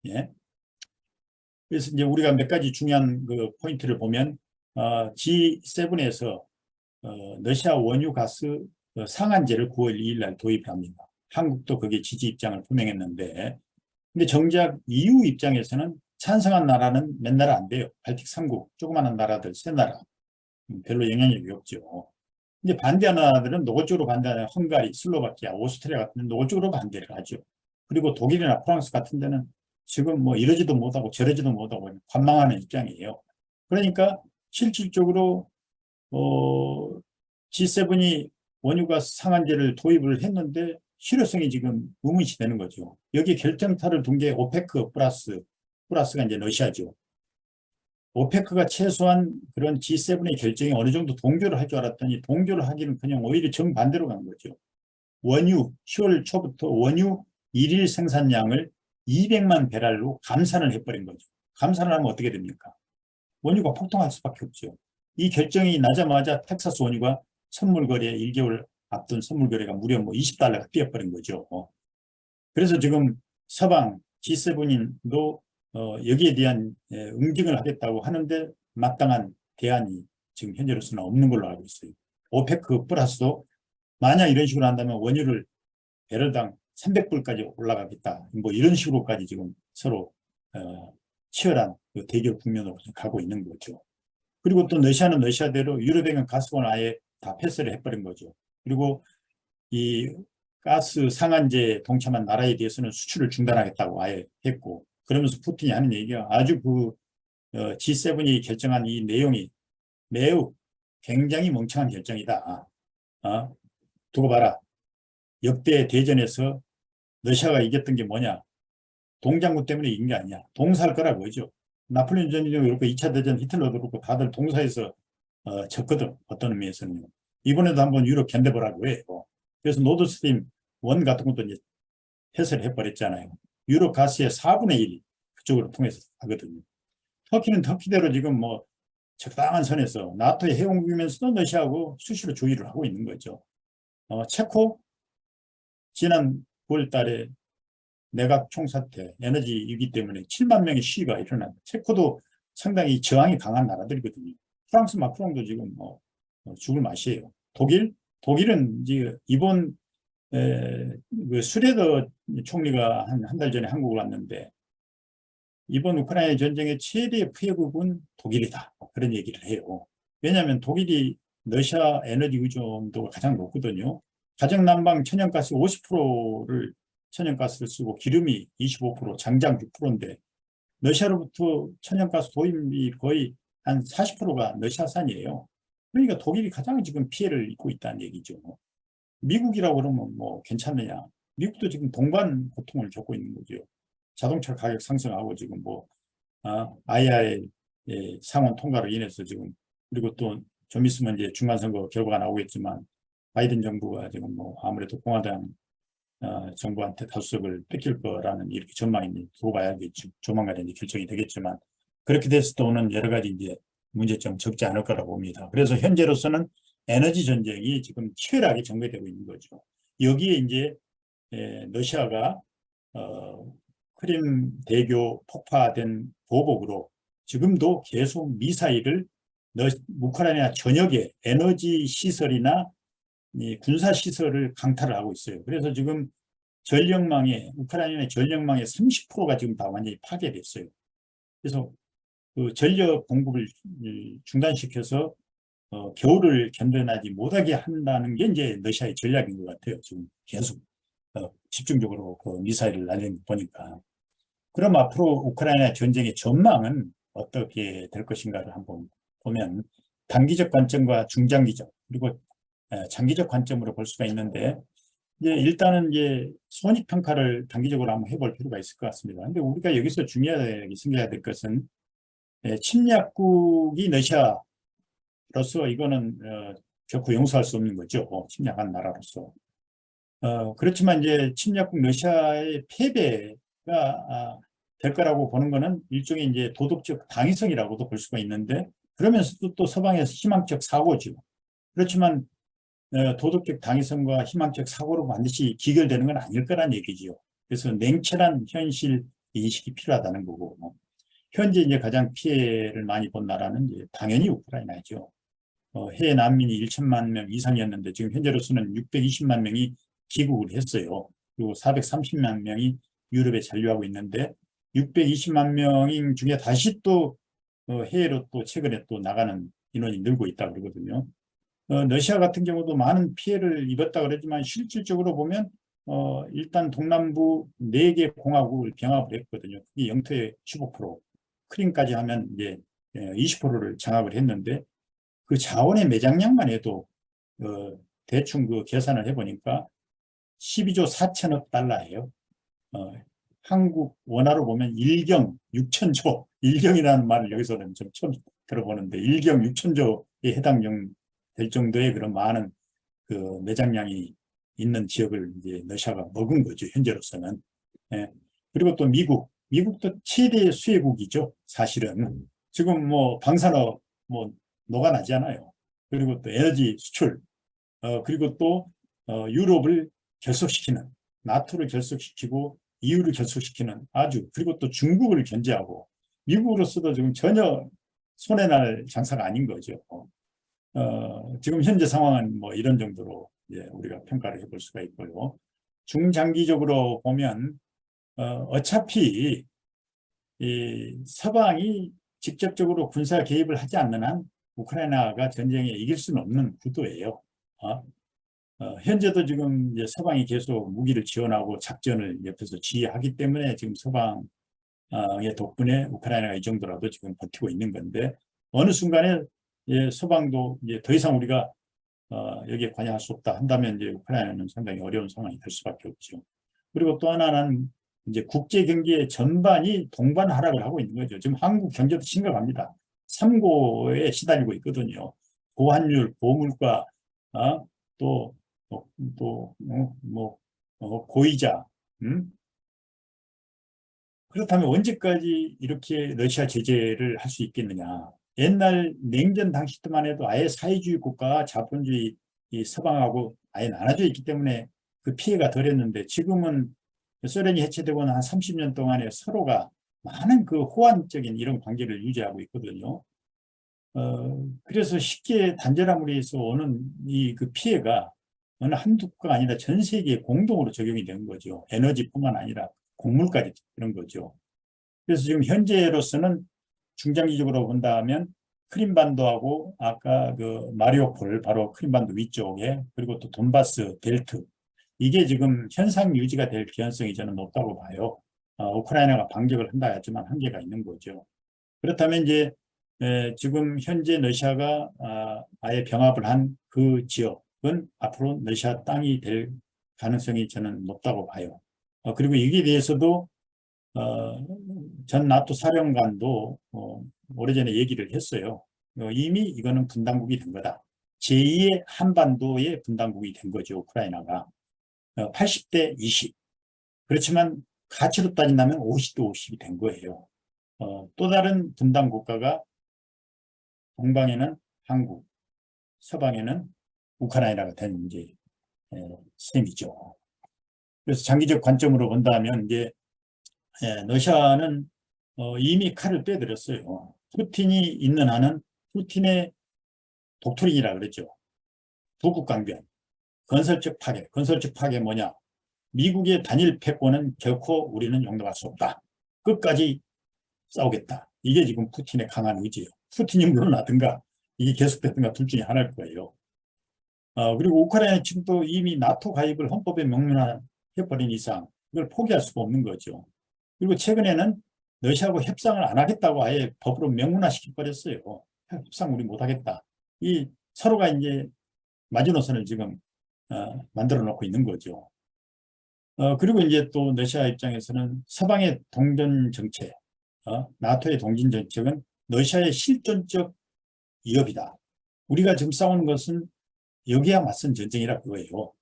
예. 그래서 이제 우리가 몇 가지 중요한 그 포인트를 보면 G7에서 러시아 원유 가스 상한제를 9월 2일 날 도입합니다. 한국도 거기에 지지 입장을 표명했는데 근데 정작 EU 입장에서는 찬성한 나라는 몇 나라 안 돼요. 발틱 3국 조그마한 나라들 3나라 별로 영향력이 없죠. 근데 반대하는 나라들은 노골적으로 반대하는 헝가리, 슬로바키아, 오스트리아 같은 데는 노골적으로 반대를 하죠. 그리고 독일이나 프랑스 같은 데는 지금 뭐 이러지도 못하고 저러지도 못하고 관망하는 입장이에요. 그러니까 실질적으로 G7이 원유가스 상한제를 도입을 했는데 실효성이 지금 의문시 되는 거죠. 여기 결정타를 둔 게 오페크 플러스가 이제 러시아죠. 오페크가 최소한 그런 G7의 결정에 어느 정도 동조를 할 줄 알았더니 동조를 하기는 그냥 오히려 정반대로 간 거죠. 원유 10월 초부터 원유 일일 생산량을 200만 배럴로 감산을 해버린 거죠. 감산을 하면 어떻게 됩니까? 원유가 폭등할 수밖에 없죠. 이 결정이 나자마자 텍사스 원유가 선물거래 1개월 앞둔 선물거래가 무려 뭐 $20가 뛰어버린 거죠. 그래서 지금 서방 G7인도 여기에 대한 응징을 하겠다고 하는데 마땅한 대안이 지금 현재로서는 없는 걸로 알고 있어요. 오페크 플러스도 만약 이런 식으로 한다면 원유를 배럴당 300불까지 올라가겠다. 뭐 이런 식으로까지 지금 서로 치열한 대결 국면으로 가고 있는 거죠. 그리고 또 러시아는 러시아대로 유럽에는 가스관을 아예 다 패스를 해버린 거죠. 그리고 이 가스 상한제에 동참한 나라에 대해서는 수출을 중단하겠다고 아예 했고 그러면서 푸틴이 하는 얘기가 아주 G7이 결정한 이 내용이 매우 굉장히 멍청한 결정이다. 두고 봐라. 역대 대전에서 러시아가 이겼던 게 뭐냐? 동장군 때문에 이긴 게 아니야. 동사할 거라고 그러죠. 나폴레옹 전쟁도 그렇고 2차 대전 히틀러도 그렇고 다들 동사에서 졌거든. 어떤 의미에서는. 이번에도 한번 유럽 견뎌보라고 해요. 그래서 노드스트림 1 같은 것도 이제 해설을 해버렸잖아요. 유럽 가스의 4분의 1 그쪽으로 통해서 하거든요. 터키는 터키대로 지금 뭐 적당한 선에서 나토의 회원국이면서도 러시아하고 수시로 조율을 하고 있는 거죠. 체코 지난 9월 달에 내각 총사태, 에너지 위기 때문에 7만 명의 시위가 일어났다. 체코도 상당히 저항이 강한 나라들이거든요. 프랑스 마크롱도 지금 죽을 맛이에요. 독일은 이제 이번 그 슈레더 총리가 한 달 전에 한국을 왔는데 이번 우크라이나 전쟁의 최대 피해국은 독일이다. 그런 얘기를 해요. 왜냐하면 독일이 러시아 에너지 의존도가 가장 높거든요. 가정난방 천연가스 50%를 천연가스를 쓰고 기름이 25%, 장장 6%인데 러시아로부터 천연가스 도입이 거의 한 40%가 러시아산이에요. 그러니까 독일이 가장 지금 피해를 입고 있다는 얘기죠. 미국이라고 그러면 뭐 괜찮느냐. 미국도 지금 동반 고통을 겪고 있는 거죠. 자동차 가격 상승하고 지금 뭐 IRA 상원 통과로 인해서 지금 그리고 또 좀 있으면 이제 중간선거 결과가 나오겠지만 바이든 정부가 지금 뭐 아무래도 공화당 정부한테 다수석을 뺏길 거라는 이렇게 전망이 두고 봐야겠죠. 조만간 이제 결정이 되겠지만 그렇게 됐을 때 오는 여러 가지 이제 문제점 적지 않을 거라고 봅니다. 그래서 현재로서는 에너지 전쟁이 지금 치열하게 전개되고 있는 거죠. 여기에 이제 러시아가 크림 대교 폭파된 보복으로 지금도 계속 미사일을 우크라이나 전역의 에너지 시설이나 군사 시설을 강탈을 하고 있어요. 그래서 지금 우크라이나의 전력망의 30%가 지금 다 완전히 파괴됐어요. 그래서 그 전력 공급을 중단시켜서 겨울을 견뎌내지 못하게 한다는 게 이제 러시아의 전략인 것 같아요. 지금 계속 집중적으로 그 미사일을 날리는 거 보니까. 그럼 앞으로 우크라이나 전쟁의 전망은 어떻게 될 것인가를 한번 보면 단기적 관점과 중장기적 그리고 장기적 관점으로 볼 수가 있는데 일단은 이제 손익평가를 단기적으로 한번 해볼 필요가 있을 것 같습니다. 근데 우리가 여기서 중요하게 생각해야 될 것은 침략국이 러시아로서 이거는 결코 용서할 수 없는 거죠. 침략한 나라로서. 그렇지만 이제 침략국 러시아의 패배가 될 거라고 보는 거는 일종의 이제 도덕적 당위성이라고도 볼 수가 있는데 그러면서도 또 서방에서 희망적 사고죠. 그렇지만 도덕적 당위성과 희망적 사고로 반드시 기결되는 건 아닐 거란 얘기죠. 그래서 냉철한 현실 인식이 필요하다는 거고 현재 이제 가장 피해를 많이 본 나라는 이제 당연히 우크라이나죠. 해외 난민이 1천만 명 이상이었는데 지금 현재로서는 620만 명이 귀국을 했어요. 그리고 430만 명이 유럽에 잔류하고 있는데 620만 명 중에 다시 또 해외로 또 최근에 또 나가는 인원이 늘고 있다 그러거든요. 러시아 같은 경우도 많은 피해를 입었다 그러지만 실질적으로 보면 일단 동남부 4개 공화국을 병합을 했거든요. 그게 영토의 15%, 크림까지 하면 이제 20%를 장악을 했는데 그 자원의 매장량만 해도 대충 그 계산을 해보니까 12조 4천억 달러예요. 한국 원화로 보면 1경 6천조, 1경이라는 말을 여기서는 좀 처음 들어보는데 1경 6천조에 해당될 정도의 그런 많은 그 매장량이 있는 지역을 이제 러시아가 먹은 거죠. 현재로서는. 그리고 또 미국도 최대 수혜국이죠. 사실은 지금 뭐 방산업 뭐 녹아나잖아요. 그리고 또 에너지 수출, 그리고 또 유럽을 결속시키는 나토를 결속시키고 EU를 결속시키는 그리고 또 중국을 견제하고 미국으로서도 지금 전혀 손해날 장사가 아닌 거죠. 지금 현재 상황은 뭐 이런 정도로 우리가 평가를 해볼 수가 있고요. 중장기적으로 보면 어차피 이 서방이 직접적으로 군사 개입을 하지 않는 한 우크라이나가 전쟁에 이길 수는 없는 구도예요. 현재도 지금 이제 서방이 계속 무기를 지원하고 작전을 옆에서 지휘하기 때문에 지금 서방의 덕분에 우크라이나가 이 정도라도 지금 버티고 있는 건데 어느 순간에 예, 서방도 이제 더 이상 우리가 여기에 관여할 수 없다 한다면 이제 우크라이나는 상당히 어려운 상황이 될 수밖에 없죠. 그리고 또 하나는 이제 국제 경제 전반이 동반 하락을 하고 있는 거죠. 지금 한국 경제도 심각합니다. 삼고에 시달리고 있거든요. 고환율, 고물가, 어? 또, 고이자, 그렇다면 언제까지 이렇게 러시아 제재를 할 수 있겠느냐. 옛날 냉전 당시 때만 해도 아예 사회주의 국가와 자본주의 이 서방하고 아예 나눠져 있기 때문에 그 피해가 덜했는데 지금은 소련이 해체되고 한 30년 동안에 서로가 많은 그 호환적인 이런 관계를 유지하고 있거든요. 그래서 쉽게 단절함으로 해서 오는 이 그 피해가 어느 한두 국가가 아니라 전 세계에 공동으로 적용이 되는 거죠. 에너지뿐만 아니라 곡물까지 그런 거죠. 그래서 지금 현재로서는 중장기적으로 본다면 크림반도하고 아까 그 마리오폴 바로 크림반도 위쪽에 그리고 또 돈바스 벨트 이게 지금 현상 유지가 될 개연성이 저는 높다고 봐요. 우크라이나가 반격을 한다 했지만 한계가 있는 거죠. 그렇다면 이제 지금 현재 러시아가 아예 병합을 한 그 지역은 앞으로 러시아 땅이 될 가능성이 저는 높다고 봐요. 그리고 여기에 대해서도 전 나토 사령관도 오래전에 얘기를 했어요. 이미 이거는 분단국이 된 거다. 제2의 한반도의 분단국이 된 거죠. 우크라이나가. 80대 20. 그렇지만 가치로 따진다면 50대 50이 된 거예요. 또 다른 분단 국가가 동방에는 한국, 서방에는 우크라이나가 된 이제 셈이죠. 그래서 장기적 관점으로 본다면 이제 러시아는 이미 칼을 빼들었어요. 푸틴이 있는 한은 푸틴의 독트린이라 그랬죠. 부국강변, 건설적 파괴. 건설적 파괴 뭐냐? 미국의 단일 패권은 결코 우리는 용납할 수 없다. 끝까지 싸우겠다. 이게 지금 푸틴의 강한 의지예요. 푸틴이 물러나든가 이게 계속되든가 둘 중에 하나일 거예요. 그리고 우크라이나 측도 이미 나토 가입을 헌법에 명문화해버린 이상 이걸 포기할 수가 없는 거죠. 그리고 최근에는 러시아하고 협상을 안 하겠다고 아예 법으로 명문화시켜버렸어요. 협상 우리 못하겠다. 이 서로가 이제 마지노선을 지금 만들어 놓고 있는 거죠. 그리고 이제 또 러시아 입장에서는 서방의 동전 정책, 나토의 동진 정책은 러시아의 실존적 위협이다. 우리가 지금 싸우는 것은 여기야 맞선 전쟁이라 그거예요.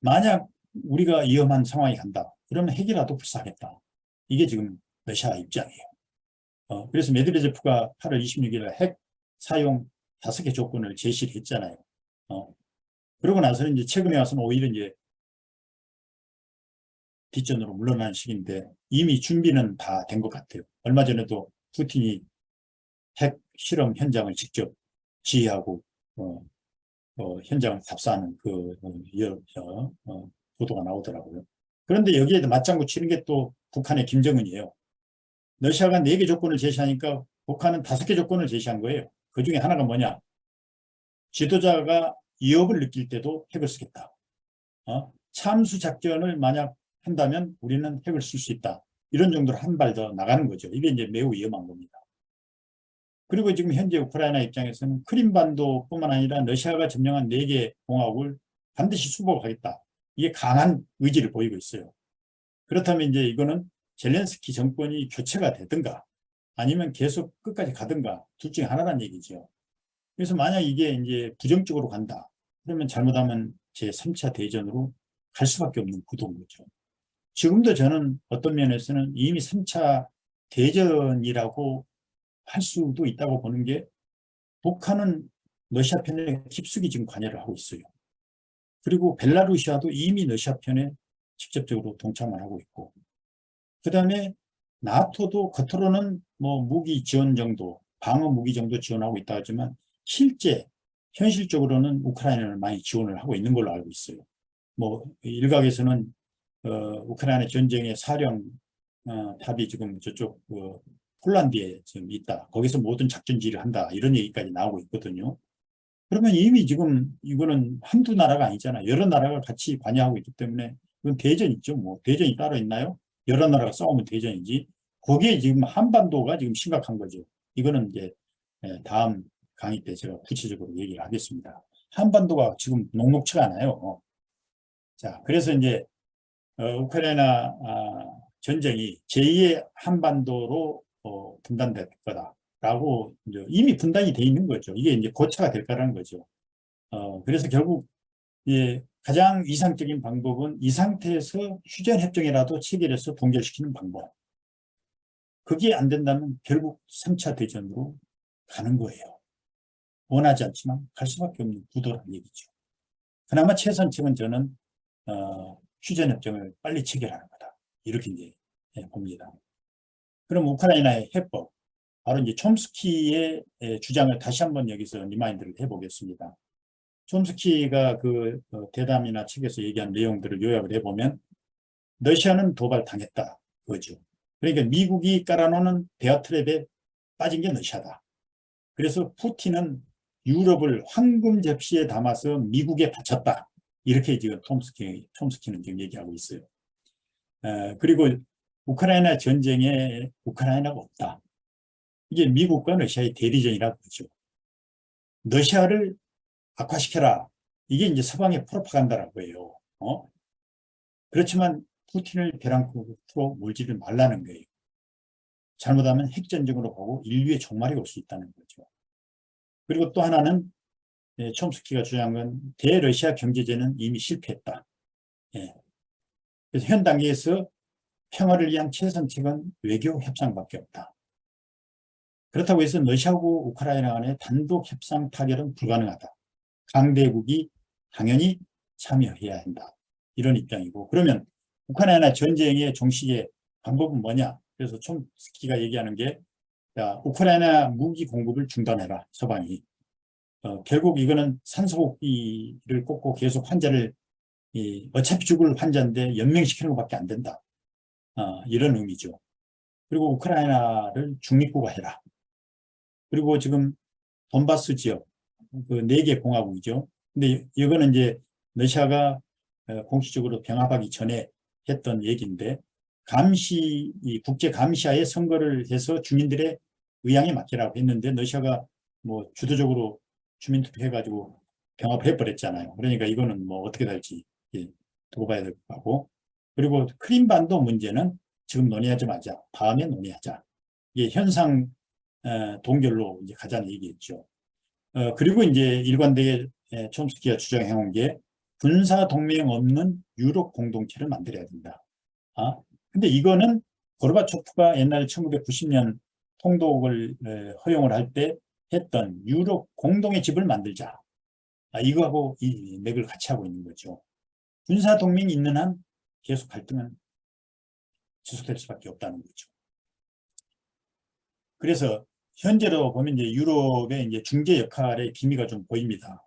만약 우리가 위험한 상황이 간다. 그러면 핵이라도 불사하겠다. 이게 지금 러시아 입장이에요. 그래서 메드베제프가 8월 26일 핵 사용 5개 조건을 제시를 했잖아요. 그러고 나서는 이제 최근에 와서는 오히려 이제 뒷전으로 물러나는 시기인데 이미 준비는 다 된 것 같아요. 얼마 전에도 푸틴이 핵 실험 현장을 직접 지휘하고 현장을 답사하는 그 보도가 나오더라고요. 그런데 여기에 맞장구 치는 게 또 북한의 김정은이에요. 러시아가 4개 조건을 제시하니까 북한은 5개 조건을 제시한 거예요. 그 중에 하나가 뭐냐? 지도자가 위협을 느낄 때도 핵을 쓰겠다. 참수 작전을 만약 한다면 우리는 핵을 쓸 수 있다. 이런 정도로 한 발 더 나가는 거죠. 이게 이제 매우 위험한 겁니다. 그리고 지금 현재 우크라이나 입장에서는 크림반도뿐만 아니라 러시아가 점령한 4개 공화국을 반드시 수복하겠다. 이게 강한 의지를 보이고 있어요. 그렇다면 이제 이거는 젤렌스키 정권이 교체가 되든가 아니면 계속 끝까지 가든가 둘 중에 하나란 얘기죠. 그래서 만약 이게 이제 부정적으로 간다. 그러면 잘못하면 제3차 대전으로 갈 수밖에 없는 구도인 거죠. 지금도 저는 어떤 면에서는 이미 3차 대전이라고 할 수도 있다고 보는 게 북한은 러시아 편에 깊숙이 지금 관여를 하고 있어요. 그리고 벨라루시아도 이미 러시아 편에 직접적으로 동참을 하고 있고 그 다음에 나토도 겉으로는 뭐 무기 지원 정도 방어 무기 정도 지원하고 있다 하지만 실제 현실적으로는 우크라이나를 많이 지원을 하고 있는 걸로 알고 있어요. 뭐 일각에서는 우크라이나 전쟁의 사령 탑이 지금 저쪽 폴란드에 지금 있다. 거기서 모든 작전 지휘를 한다. 이런 얘기까지 나오고 있거든요. 그러면 이미 지금 이거는 한두 나라가 아니잖아. 여러 나라가 같이 관여하고 있기 때문에 이건 대전이죠. 뭐 대전이 따로 있나요? 여러 나라가 싸우면 대전이지. 거기에 지금 한반도가 지금 심각한 거죠. 이거는 이제 다음 강의 때 제가 구체적으로 얘기를 하겠습니다. 한반도가 지금 녹록치가 않아요. 자, 그래서 이제 우크라이나 전쟁이 제2의 한반도로 분단될 거다라고 이제 이미 분단이 돼 있는 거죠. 이게 이제 고차가 될 거라는 거죠. 그래서 결국 가장 이상적인 방법은 이 상태에서 휴전협정이라도 체결해서 동결시키는 방법. 그게 안 된다면 결국 3차 대전으로 가는 거예요. 원하지 않지만 갈 수밖에 없는 구도라는 얘기죠. 그나마 최선책은 저는 휴전협정을 빨리 체결하는 거다. 이렇게 이제 봅니다. 그럼 우크라이나의 해법, 바로 이제 촘스키의 주장을 다시 한번 여기서 리마인드를 해보겠습니다. 촘스키가 그 대담이나 책에서 얘기한 내용들을 요약을 해보면 러시아는 도발당했다. 그거죠. 그러니까 미국이 깔아놓는 베어 트랩에 빠진 게 러시아다. 그래서 푸틴은 유럽을 황금 접시에 담아서 미국에 바쳤다. 이렇게 지금 촘스키는 지금 얘기하고 있어요. 그리고 우크라이나 전쟁에 우크라이나가 없다. 이게 미국과 러시아의 대리전이라고 그러죠. 러시아를 악화시켜라. 이게 이제 서방의 프로파간다라고 해요. 그렇지만 푸틴을 벼랑끝으로 몰지를 말라는 거예요. 잘못하면 핵전쟁으로 가고 인류의 종말이 올 수 있다는 거죠. 그리고 또 하나는 촘스키가 주장한 건 대러시아 경제제는 이미 실패했다. 그래서 현 단계에서 평화를 위한 최선책은 외교 협상밖에 없다. 그렇다고 해서 러시아하고 우크라이나 간의 단독 협상 타결은 불가능하다. 강대국이 당연히 참여해야 한다. 이런 입장이고, 그러면 우크라이나 전쟁의 종식의 방법은 뭐냐? 그래서 촘스키가 얘기하는 게, 야, 우크라이나 무기 공급을 중단해라, 서방이. 결국 이거는 산소호흡기를 꽂고 계속 환자를, 어차피 죽을 환자인데 연명시키는 것밖에 안 된다. 이런 의미죠. 그리고 우크라이나를 중립국화 해라. 그리고 지금 돈바스 지역, 그 4개 공화국이죠. 근데 이거는 이제 러시아가 공식적으로 병합하기 전에 했던 얘기인데, 이 국제 감시하에 선거를 해서 주민들의 의향에 맡기라고 했는데, 러시아가 뭐 주도적으로 주민투표 해가지고 병합을 해버렸잖아요. 그러니까 이거는 뭐 어떻게 될지 두고 봐야 될 것 같고. 그리고 크림반도 문제는 지금 논의하지 마자. 다음에 논의하자. 이게 현상 동결로 이제 가자는 얘기겠죠. 그리고 이제 일관되게 촘스키가 주장해온 게 군사 동맹 없는 유럽 공동체를 만들어야 된다. 근데 이거는 고르바초프가 옛날 1990년 통독을 허용을 할 때 했던 유럽 공동의 집을 만들자. 이거하고 이 맥을 같이 하고 있는 거죠. 군사 동맹이 있는 한 계속 갈등은 지속될 수밖에 없다는 거죠. 그래서 현재로 보면 이제 유럽의 이제 중재 역할의 기미가 좀 보입니다.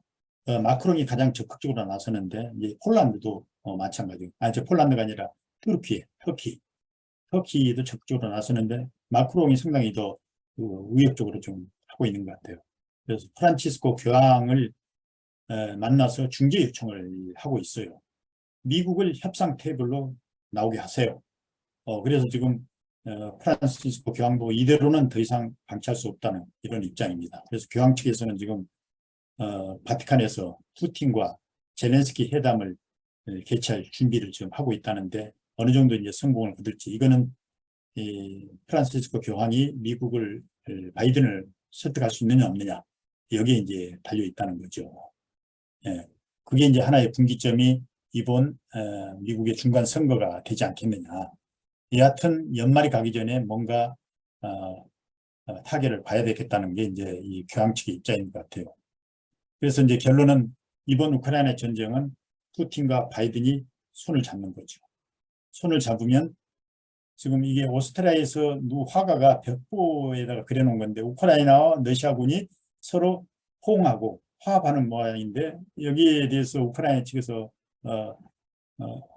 마크롱이 가장 적극적으로 나서는데, 이제 폴란드도 마찬가지고, 저 폴란드가 아니라 터키도 적극적으로 나서는데, 마크롱이 상당히 더 의욕적으로 좀 하고 있는 것 같아요. 그래서 프란치스코 교황을 만나서 중재 요청을 하고 있어요. 미국을 협상 테이블로 나오게 하세요. 그래서 지금 프란시스코 교황도 이대로는 더 이상 방치할 수 없다는 이런 입장입니다. 그래서 교황 측에서는 지금 바티칸에서 푸틴과 젤렌스키 회담을 개최할 준비를 지금 하고 있다는데, 어느 정도 이제 성공을 거둘지, 이거는 프란시스코 교황이 미국을 바이든을 설득할 수 있느냐 없느냐, 여기에 이제 달려 있다는 거죠. 그게 이제 하나의 분기점이 이번 미국의 중간 선거가 되지 않겠느냐. 여하튼 연말이 가기 전에 뭔가 타결을 봐야 되겠다는 게 이제 이 교황 측의 입장인 것 같아요. 그래서 이제 결론은 이번 우크라이나 전쟁은 푸틴과 바이든이 손을 잡는 거죠. 손을 잡으면, 지금 이게 오스트리아에서 누 화가가 벽보에다가 그려놓은 건데, 우크라이나와 러시아군이 서로 호응하고 화합하는 모양인데, 여기에 대해서 우크라이나 측에서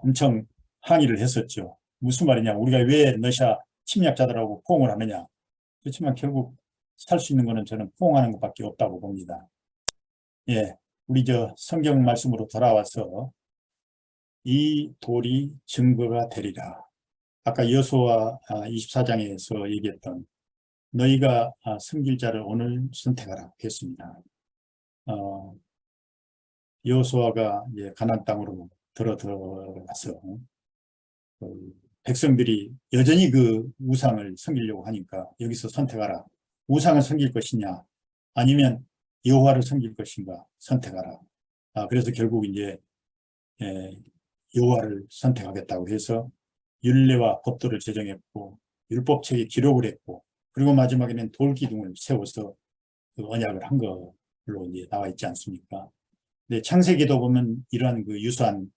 엄청 항의를 했었죠. 무슨 말이냐, 우리가 왜 러시아 침략자들하고 포옹을 하느냐. 그렇지만 결국 살 수 있는 거는 저는 포옹하는 것밖에 없다고 봅니다. 우리 성경 말씀으로 돌아와서 이 돌이 증거가 되리라. 아까 여호수아 24장에서 얘기했던 너희가 섬길 자를 오늘 선택하라 했습니다. 여호수아가 이제 가나안 땅으로 들어가서 백성들이 여전히 그 우상을 섬기려고 하니까 여기서 선택하라. 우상을 섬길 것이냐 아니면 여호와를 섬길 것인가 선택하라. 그래서 결국 이제 여호와를 선택하겠다고 해서 율례와 법도를 제정했고 율법책에 기록을 했고 그리고 마지막에는 돌기둥을 세워서 그 언약을 한 걸로 이제 나와 있지 않습니까? 근데 창세기도 보면 이러한 그 유사한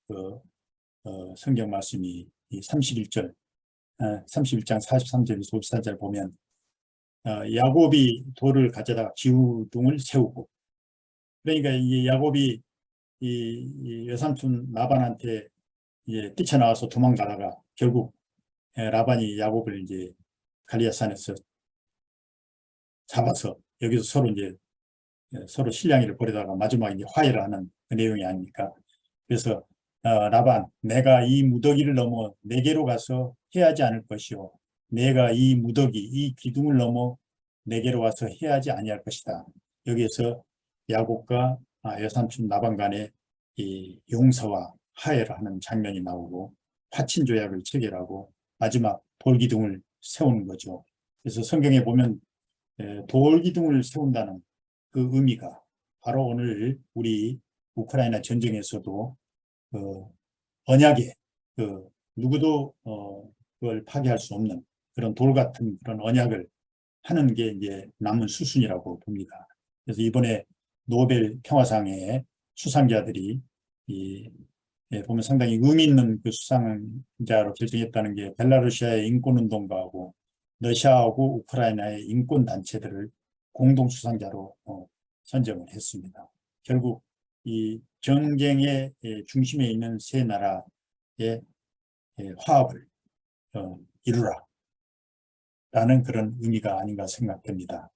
성경 말씀이 이 31장 43절에서 54절 보면 야곱이 돌을 가져다가 기둥을 세우고 그러니까 이 야곱이 이 외삼촌 라반한테 이제 뛰쳐나와서 도망가다가 결국 라반이 야곱을 이제 갈리앗산에서 잡아서 여기서 서로 이제 서로 실랑이를 벌이다가 마지막에 이제 화해를 하는 그 내용이 아닙니까? 그래서 라반, 내가 이 무더기를 넘어 내게로 가서 해하지 않을 것이요. 내가 이 무더기, 이 기둥을 넘어 내게로 와서 해하지 아니할 것이다. 여기에서 야곱과 여삼촌 라반 간의 이 용서와 화해를 하는 장면이 나오고 화친 조약을 체결하고 마지막 돌기둥을 세우는 거죠. 그래서 성경에 보면 돌기둥을 세운다는 그 의미가 바로 오늘 우리 우크라이나 전쟁에서도 언약에 누구도 그걸 파괴할 수 없는 그런 돌 같은 그런 언약을 하는 게 이제 남은 수순이라고 봅니다. 그래서 이번에 노벨 평화상의 수상자들이 보면 상당히 의미 있는 그 수상자로 결정했다는 게 벨라루시아의 인권운동가하고 러시아하고 우크라이나의 인권단체들을 공동 수상자로 선정을 했습니다. 결국 이 전쟁의 중심에 있는 세 나라의 화합을 이루라 라는 그런 의미가 아닌가 생각됩니다.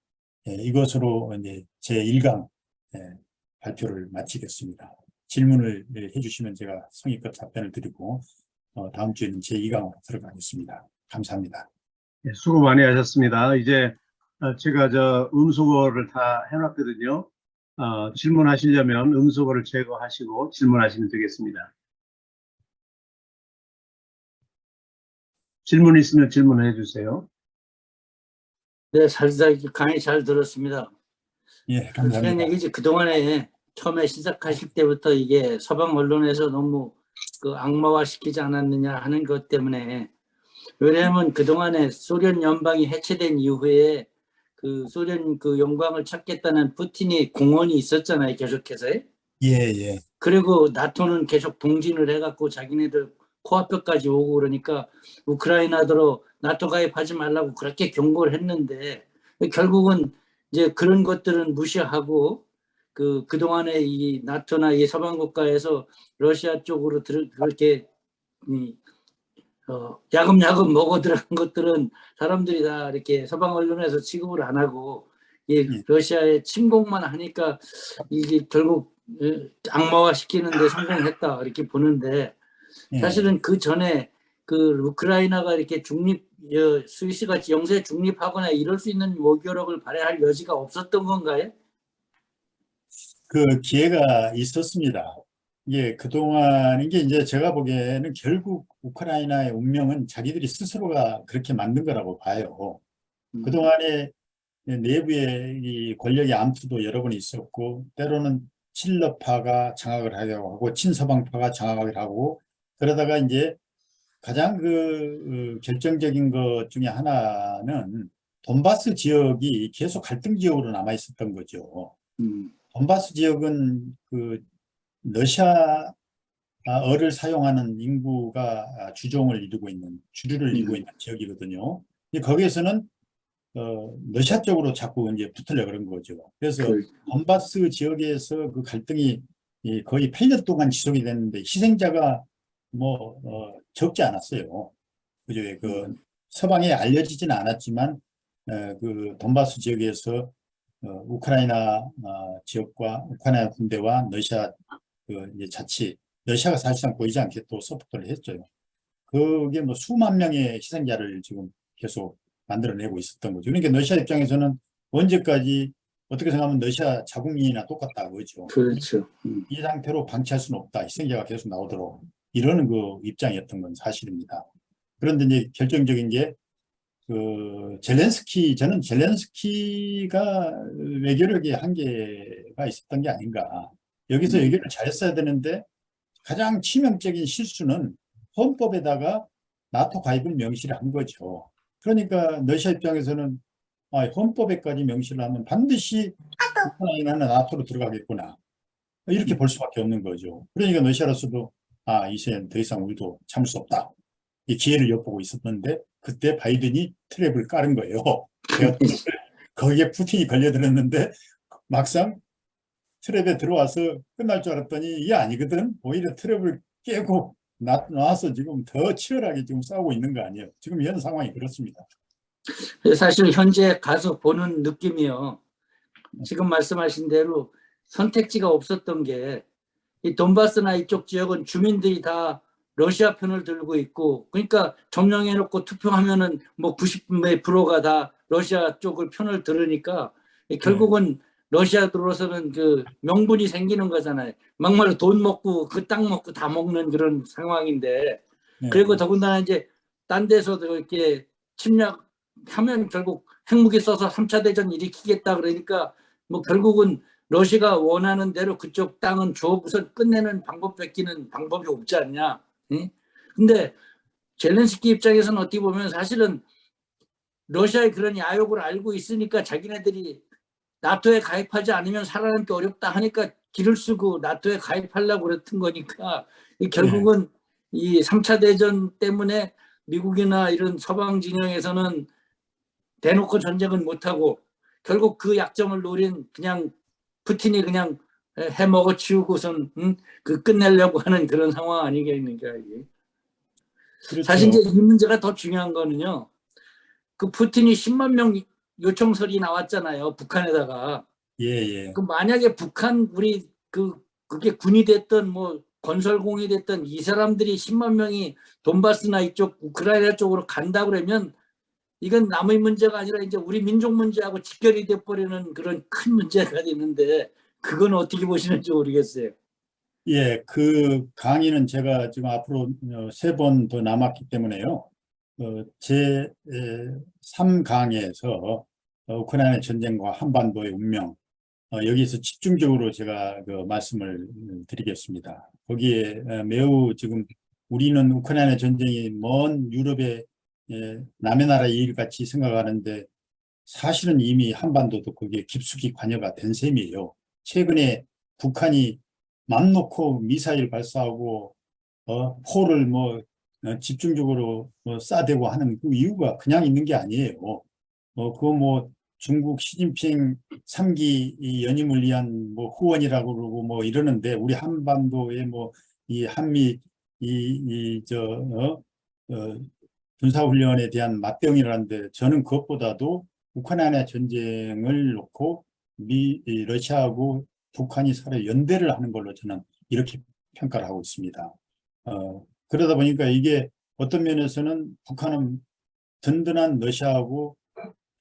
이것으로 이제 제1강 발표를 마치겠습니다. 질문을 해주시면 제가 성의껏 답변을 드리고 다음 주에는 제2강으로 들어가겠습니다. 감사합니다. 네, 수고 많이 하셨습니다. 이제 제가 음소거를 다 해놨거든요. 질문하시려면 음소거를 제거하시고 질문하시면 되겠습니다. 질문 있으면 질문해 주세요. 네, 강의 잘 들었습니다. 예, 감사합니다. 그런 얘기지. 그동안에 처음에 시작하실 때부터 이게 서방 언론에서 너무 그 악마화 시키지 않았느냐 하는 것 때문에, 왜냐하면 그동안에 소련 연방이 해체된 이후에 그 소련 그 영광을 찾겠다는 푸틴이 공언이 있었잖아요, 계속해서. 예. 그리고 나토는 계속 동진을 해갖고 자기네들 코앞에까지 오고 그러니까 우크라이나도 나토 가입하지 말라고 그렇게 경고를 했는데 결국은 이제 그런 것들은 무시하고 그동안에 이 나토나 이 서방 국가에서 러시아 쪽으로 그렇게 야금야금 먹어 들어간 것들은 사람들이 다 이렇게 서방 언론에서 취급을 안 하고 러시아에 침공만 하니까 이게 결국 악마화 시키는 데 성공했다 이렇게 보는데, 사실은 그 전에 그 우크라이나가 이렇게 스위스같이 영세 중립하거나 이럴 수 있는 모교력을 발휘할 여지가 없었던 건가요? 그 기회가 있었습니다. 그동안 이게 이제 제가 보기에는 결국 우크라이나의 운명은 자기들이 스스로가 그렇게 만든 거라고 봐요. 그동안에 내부에 이 권력의 암투도 여러 번 있었고, 때로는 친러파가 장악을 하려고 하고, 친서방파가 장악을 하고, 그러다가 이제 가장 결정적인 것 중에 하나는 돈바스 지역이 계속 갈등 지역으로 남아 있었던 거죠. 돈바스 지역은 러시아어를 사용하는 인구가 주류를 이루고 있는 지역이거든요. 거기에서는 러시아 쪽으로 자꾸 이제 붙으려고 그런 거죠. 그래서 돈바스 지역에서 그 갈등이 거의 8년 동안 지속이 됐는데 희생자가 적지 않았어요. 그죠? 서방에 알려지지는 않았지만 그 돈바스 지역에서 우크라이나 지역과 우크라이나 군대와 러시아 이제 러시아가 사실상 보이지 않게 또 서포트를 했죠. 그게 수만 명의 희생자를 지금 계속 만들어내고 있었던 거죠. 그러니까 러시아 입장에서는 언제까지 어떻게 생각하면 러시아 자국민이나 똑같다 그거죠. 그렇죠. 이 상태로 방치할 수는 없다. 희생자가 계속 나오도록 이러는 그 입장이었던 건 사실입니다. 그런데 이제 결정적인 게 저는 젤렌스키가 외교력에 한계가 있었던 게 아닌가. 여기서 외교를 잘했어야 되는데 가장 치명적인 실수는 헌법에다가 나토 가입을 명시를 한 거죠. 그러니까 러시아 입장에서는 헌법에까지 명시를 하면 반드시 우크라이나는 나토로 들어가겠구나. 이렇게 볼 수밖에 없는 거죠. 그러니까 러시아로서도 이제는 더 이상 우리도 참을 수 없다. 이 기회를 엿보고 있었는데 그때 바이든이 트랩을 깔은 거예요. 거기에 푸틴이 걸려들었는데 막상 트랩에 들어와서 끝날 줄 알았더니 이게 아니거든. 오히려 트랩을 깨고 나와서 지금 더 치열하게 지금 싸우고 있는 거 아니에요. 지금 현 상황이 그렇습니다. 사실 현재 가서 보는 느낌이요. 지금 말씀하신 대로 선택지가 없었던 게 이 돈바스나 이쪽 지역은 주민들이 다 러시아 편을 들고 있고 그러니까 점령해놓고 투표하면은 뭐 90몇 프로가 다 러시아 쪽을 편을 들으니까 결국은 러시아 들어서는 그 명분이 생기는 거잖아요. 막말로 돈 먹고 그 땅 먹고 다 먹는 그런 상황인데 그리고 더군다나 이제 딴 데서도 이렇게 침략하면 결국 핵무기 써서 3차 대전 일으키겠다 그러니까 뭐 결국은 러시아가 원하는 대로 그쪽 땅은 줘서 끝내는 방법 뺏기는 방법이 없지 않냐. 응? 근데 젤렌스키 입장에서는 어떻게 보면 사실은 러시아의 그런 야욕을 알고 있으니까 자기네들이 나토에 가입하지 않으면 살아남기 어렵다 하니까 길을 쓰고 나토에 가입하려고 그랬던 거니까 결국은 이 3차 대전 때문에 미국이나 이런 서방 진영에서는 대놓고 전쟁은 못하고 결국 그 약점을 노린 그냥 푸틴이 그냥 해먹어 치우고선 그 끝내려고 하는 그런 상황 아니겠는가 이게. 그렇죠. 사실 이제 이 문제가 더 중요한 거는요. 그 푸틴이 10만 명 요청설이 나왔잖아요. 북한에다가. 그 만약에 북한 우리 그게 군이 됐든 뭐 건설공이 됐든 이 사람들이 10만 명이 돈바스나 이쪽 우크라이나 쪽으로 간다 그러면 이건 남의 문제가 아니라 이제 우리 민족 문제하고 직결이 돼버리는 그런 큰 문제가 되는데 그건 어떻게 보시는지 모르겠어요. 그 강의는 제가 지금 앞으로 3번 더 남았기 때문에요. 제 3강에서 우크라이나 전쟁과 한반도의 운명 여기서 집중적으로 제가 그 말씀을 드리겠습니다. 거기에 매우 지금 우리는 우크라이나 전쟁이 먼 유럽의 남의 나라 일같이 생각하는데 사실은 이미 한반도도 거기에 깊숙이 관여가 된 셈이에요. 최근에 북한이 맘 놓고 미사일 발사하고 포를 집중적으로 쏴대고 하는 그 이유가 그냥 있는 게 아니에요. 그거 뭐 중국 시진핑 3기 연임을 위한 뭐 후원이라고 그러고 뭐 이러는데 우리 한반도에 뭐 이 한미 군사훈련에 대한 맞대응이라는데 저는 그것보다도 우크라이나 전쟁을 놓고 러시아하고 북한이 서로 연대를 하는 걸로 저는 이렇게 평가를 하고 있습니다. 그러다 보니까 이게 어떤 면에서는 북한은 든든한 러시아하고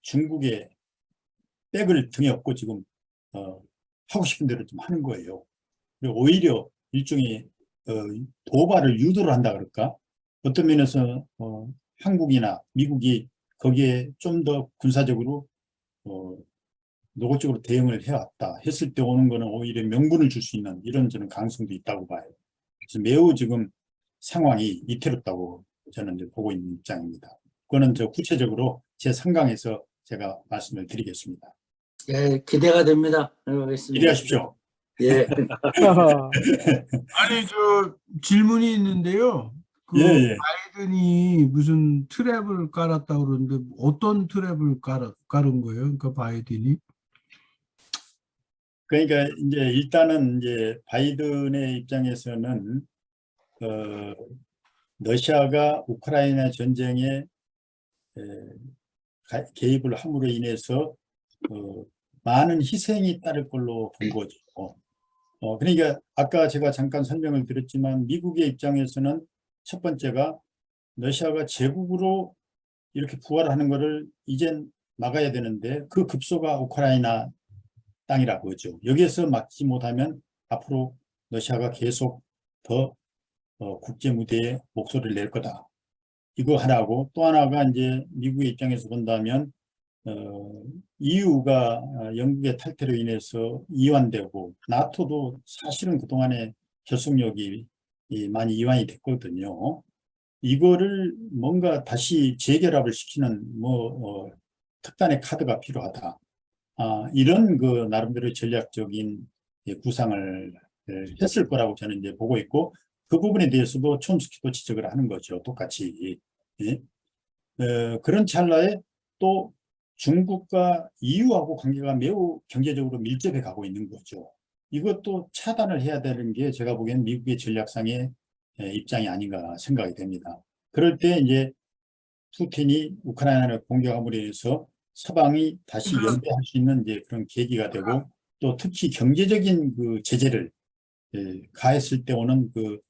중국의 백을 등에 업고 지금 하고 싶은 대로 좀 하는 거예요. 그리고 오히려 일종의 도발을 유도를 한다 그럴까? 어떤 면에서 한국이나 미국이 거기에 좀 더 군사적으로 노골적으로 대응을 해왔다 했을 때 오는 거는 오히려 명분을 줄 수 있는 이런 저는 가능성도 있다고 봐요. 그래서 매우 지금 상황이 위태롭다고 저는 이제 보고 있는 입장입니다. 그거는 저 구체적으로 제 3강에서 제가 말씀을 드리겠습니다. 예, 기대가 됩니다. 기대하십시오. 예. 아니, 저 질문이 있는데요. 바이든이 무슨 트랩을 깔았다고 그러는데 어떤 트랩을 깔은 거예요? 그러니까 바이든이? 그러니까 이제 일단은 이제 바이든의 입장에서는 러시아가 우크라이나 전쟁에 개입을 함으로 인해서 많은 희생이 따를 걸로 본 거죠. 그러니까 아까 제가 잠깐 설명을 드렸지만 미국의 입장에서는 첫 번째가 러시아가 제국으로 이렇게 부활하는 거를 이젠 막아야 되는데 그 급소가 우크라이나 땅이라고 하죠. 여기에서 막지 못하면 앞으로 러시아가 계속 더 국제 무대에 목소리를 낼 거다. 이거 하나고, 또 하나가 이제 미국의 입장에서 본다면 EU가 영국의 탈퇴로 인해서 이완되고, 나토도 사실은 그동안에 결속력이 많이 이완이 됐거든요. 이거를 뭔가 다시 재결합을 시키는 특단의 카드가 필요하다. 이런 그 나름대로 전략적인 구상을 했을 거라고 저는 이제 보고 있고, 그 부분에 대해서도 촘스키도 지적을 하는 거죠. 똑같이. 예. 그런 찰나에 또 중국과 EU하고 관계가 매우 경제적으로 밀접해 가고 있는 거죠. 이것도 차단을 해야 되는 게 제가 보기엔 미국의 전략상의 입장이 아닌가 생각이 됩니다. 그럴 때 이제 푸틴이 우크라이나를 공격함으로 인해서 서방이 다시 연대할 수 있는 이제 그런 계기가 되고, 또 특히 경제적인 그 제재를 가했을 때 오는 그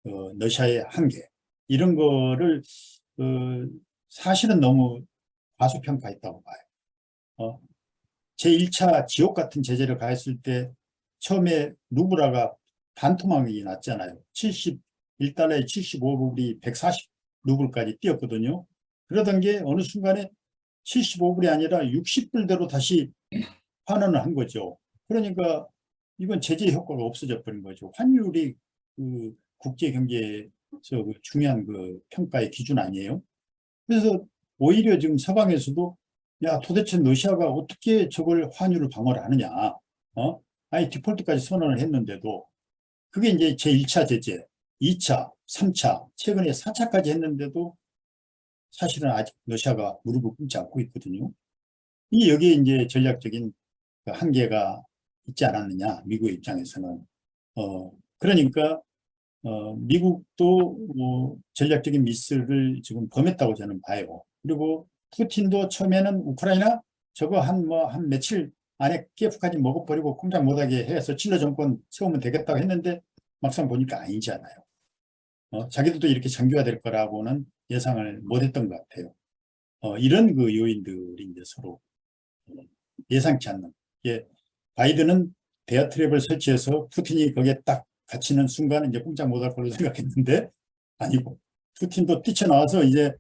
러시아의 한계, 이런 거를 사실은 너무 과소평가했다고 봐요. 제1차 지옥 같은 제재를 가했을 때 처음에 루블화가 반토막이 났잖아요. 1달러에 75루블이 140루블까지 뛰었거든요. 그러던 게 어느 순간에 75불이 아니라 60불대로 다시 환원을 한 거죠. 그러니까 이건 제재 효과가 없어져 버린 거죠. 환율이 그 국제 경제에서 그 중요한 그 평가의 기준 아니에요. 그래서 오히려 지금 서방에서도 야, 도대체 러시아가 어떻게 저걸 환율을 방어를 하느냐. 아니 디폴트까지 선언을 했는데도, 그게 이제 제1차 제재, 2차, 3차, 최근에 4차까지 했는데도 사실은 아직 러시아가 무릎을 꿇지 않고 있거든요. 여기에 이제 전략적인 한계가 있지 않았느냐, 미국의 입장에서는. 그러니까 미국도 전략적인 미스를 지금 범했다고 저는 봐요. 그리고 푸틴도 처음에는 우크라이나 저거 한 며칠 안에 키예프까지 먹어버리고 꼼짝 못하게 해서 칠러 정권 세우면 되겠다고 했는데 막상 보니까 아니잖아요. 자기들도 이렇게 장기화될 거라고는 예상을 못했던 것 같아요. 이런 그 요인들이 이제 서로 예상치 않는. 바이든은 대화 트랩을 설치해서 푸틴이 거기에 딱 갇히는 순간 이제 꼼짝 못할 걸로 생각했는데 아니고, 푸틴도 뛰쳐나와서 이제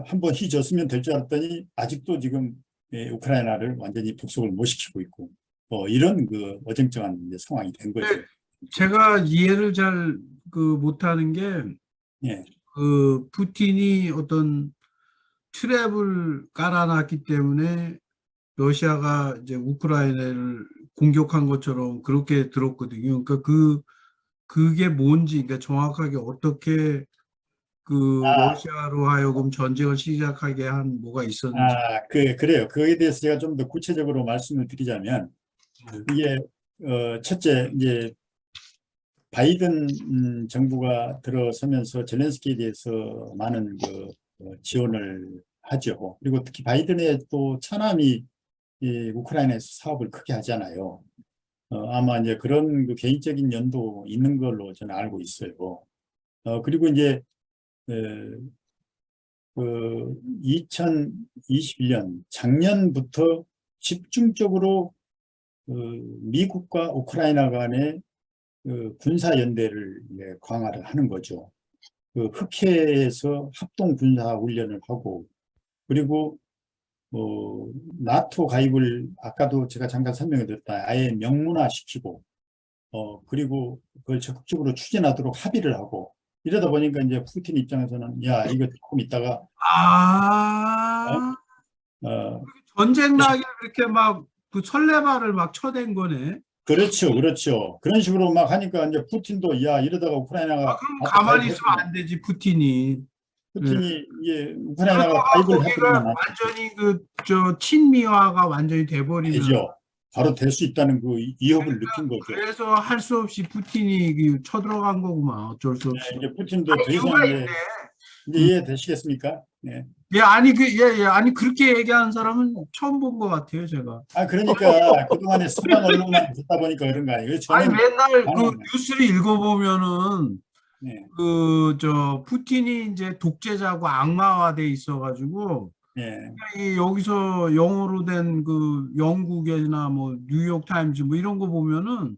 한번 휘졌으면 될 줄 알았더니 아직도 지금 우크라이나를 완전히 북속을 못 시키고 있고, 이런 그 어정쩡한 이제 상황이 된 거죠. 제가 이해를 잘 못하는 게, 예. 푸틴이 어떤 트랩을 깔아놨기 때문에 러시아가 이제 우크라이나를 공격한 것처럼 그렇게 들었거든요. 그러니까 그게 뭔지, 그러니까 정확하게 어떻게 러시아로 하여금 전쟁을 시작하게 한 뭐가 있었는지. 그래요. 그에 대해서 제가 좀 더 구체적으로 말씀을 드리자면, 이게 첫째 이제 바이든 정부가 들어서면서 젤렌스키에 대해서 많은 지원을 하죠. 그리고 특히 바이든의 또 차남이 우크라이나에서 사업을 크게 하잖아요. 아마 이제 그런 그 개인적인 연도 있는 걸로 저는 알고 있어요. 그리고 이제 2021년 작년부터 집중적으로 미국과 우크라이나 간의 군사 연대를 강화를 하는 거죠. 흑해에서 합동 군사 훈련을 하고, 그리고 나토 가입을 아까도 제가 잠깐 설명해 드렸다. 아예 명문화시키고, 그리고 그걸 적극적으로 추진하도록 합의를 하고, 이러다 보니까 이제 푸틴 입장에서는 야, 이거 조금 있다가 전쟁 나기를 그렇게 막 그 설레발을 막 쳐댄 거네. 그렇죠. 그런 식으로 막 하니까 이제 푸틴도 야, 이러다가 우크라이나가 그럼 가만히 있으면 안 되지, 푸틴이. 우크라이나가 가입을 해버리면 완전히 친미화가 완전히 돼버리면 되죠. 바로 될 수 있다는 그 위협을 느낀 거죠. 그래서 할 수 없이 푸틴이 쳐들어간 거구만. 어쩔 수 없이. 이제 푸틴도 더 이상 이제 이해되시겠습니까? 네. 아니 그렇게 얘기하는 사람은 처음 본 것 같아요, 제가. 그러니까 그동안에 서방 언론만 듣다 보니까 그런 거 아니에요? 아니 맨날 뉴스를 읽어보면은 네, 푸틴이 이제 독재자고 악마화돼 있어가지고, 예, 이 여기서 영어로 된 그 영국이나 뭐 뉴욕 타임즈 뭐 이런 거 보면은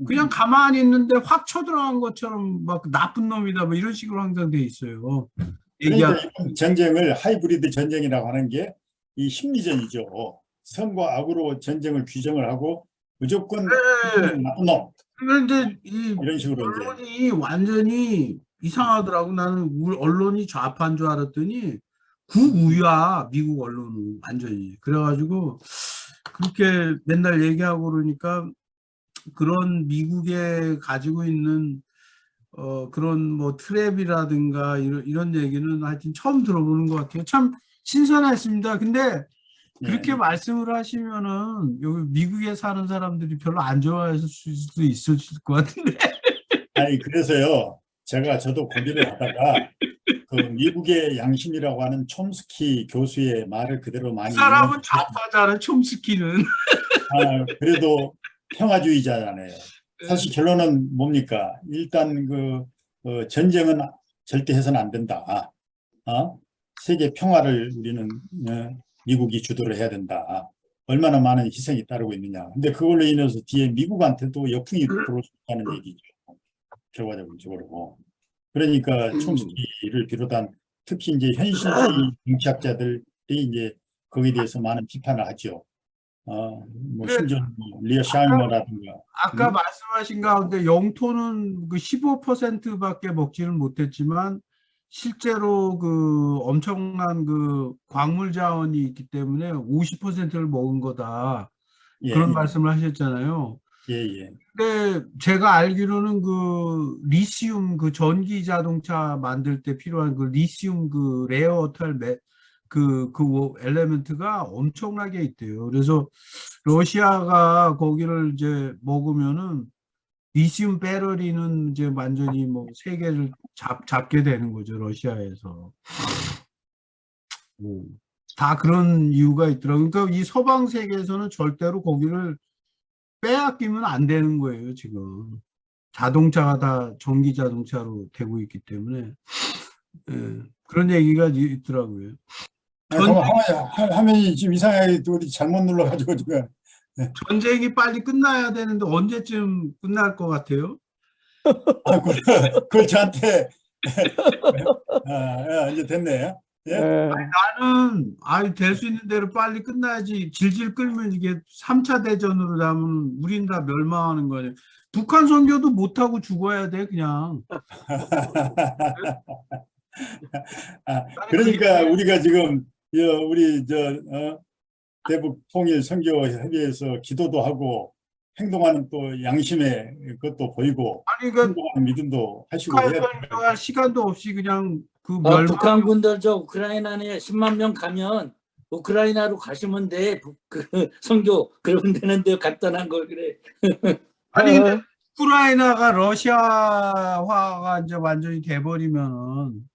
그냥 가만히 있는데 확 쳐들어간 것처럼 막 나쁜 놈이다 뭐 이런 식으로 항상 돼 있어요. 그러니까 얘기하 이런 전쟁을 하이브리드 전쟁이라고 하는 게 이 심리전이죠. 선과 악으로 전쟁을 규정을 하고 무조건 네. 나쁜 놈 그런데 이 이런 식으로 이제 언론이 완전히 이상하더라고. 나는 우리 언론이 좌파인 줄 알았더니 극우야, 미국 언론은 완전히. 그래가지고 그렇게 맨날 얘기하고 그러니까 그런 미국에 가지고 있는 그런 뭐 트랩이라든가 이런 얘기는 하여튼 처음 들어보는 것 같아요. 참 신선했습니다. 근데 그렇게 예. 말씀을 하시면은 여기 미국에 사는 사람들이 별로 안 좋아했을 수도 있을 것 같은데. 아니 그래서요 저도 고민을 하다가 그 미국의 양심이라고 하는 촘스키 교수의 말을 그대로 그 많이 사람은 인용했습니다. 좌파잖아, 촘스키는. 그래도 평화주의자잖아요. 사실 결론은 뭡니까? 일단 전쟁은 절대 해서는 안 된다. 세계 평화를 우리는 미국이 주도를 해야 된다. 얼마나 많은 희생이 따르고 있느냐. 근데 그걸로 인해서 뒤에 미국한테도 역풍이 들어올 수 있다는 얘기죠. 결과적으로. 그러니까 촘스키를 비롯한 특히 이제 현실주의 정치학자들이 이제 거기에 대해서 많은 비판을 하죠. 뭐 그 심지어 뭐 리어 샤이머라든가. 아까 말씀하신 가운데 영토는 그 15%밖에 먹지는 못했지만 실제로 그 엄청난 그 광물 자원이 있기 때문에 50%를 먹은 거다. 예, 그런 예, 말씀을 하셨잖아요. 예, 예. 근데 제가 알기로는 그 리시움 그 전기 자동차 만들 때 필요한 그 리시움 그 레어어탈 그 엘레멘트가 엄청나게 있대요. 그래서 러시아가 거기를 이제 먹으면은 리시움 배터리는 이제 완전히 뭐 세계를 잡게 되는 거죠, 러시아에서. 다 그런 이유가 있더라고요. 그러니까 이 서방 세계에서는 절대로 거기를 빼앗기면 안 되는 거예요, 지금. 자동차가 다 전기 자동차로 되고 있기 때문에. 예, 그런 얘기가 있더라고요. 그럼 화면이 지금 이상하게 우리 잘못 눌러가지고 지금. 전쟁이 빨리 끝나야 되는데 언제쯤 끝날 것 같아요? 그걸 저한테 이제 됐네요. 예? 나는 될 수 있는 대로 빨리 끝나야지. 질질 끌면 이게 3차 대전으로 가면 우린 다 멸망하는 거예요. 북한 선교도 못하고 죽어야 돼 그냥. 그러니까 우리가 지금 우리 대북 통일 선교 협의회에서 기도도 하고 행동하는 또 양심의 것도 보이고 아니 그러니까 행동하는 믿음도 하시고 북한 해야 선교할 시간도 없이 그냥 그 멸망. 북한 군들 저 우크라이나에 10만 명 가면 우크라이나로 가시면 돼. 그 선교 그러면 되는데 간단한 걸 그래. 아니 근데 우크라이나가 러시아화가 이제 완전히 돼버리면은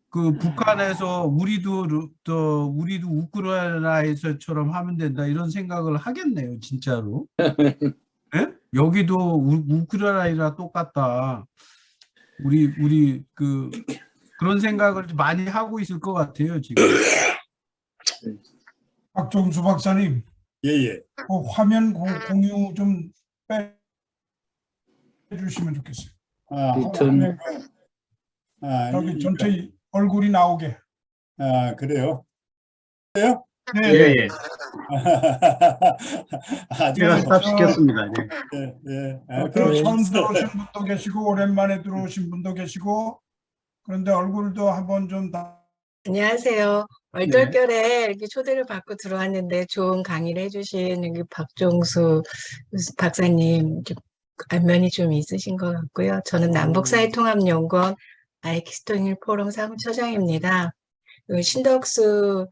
그 북한에서 우리도 우크라이나에서처럼 하면 된다 이런 생각을 하겠네요, 진짜로. 예? 여기도 우크라이나 똑같다. 우리 그런 생각을 많이 하고 있을 것 같아요, 지금. 박종수 박사님, 예예. 그 화면 공유 좀 빼주시면 좋겠어요. 전 여기 전체 얼굴이 나오게. 그래요? 그래요? 네, 예, 예. 제가 네. 스탑 시켰습니다. 네. 처음 들어오신 분도 계시고 오랜만에 들어오신 분도 계시고 그런데 얼굴도 한번 좀 안녕하세요. 얼떨결에 이렇게 초대를 받고 들어왔는데 좋은 강의를 해주신 여기 박종수 박사님 안면이 좀 있으신 것 같고요. 저는 남북사회통합연구원 아이키스통일 포럼 사무처장입니다. 신덕수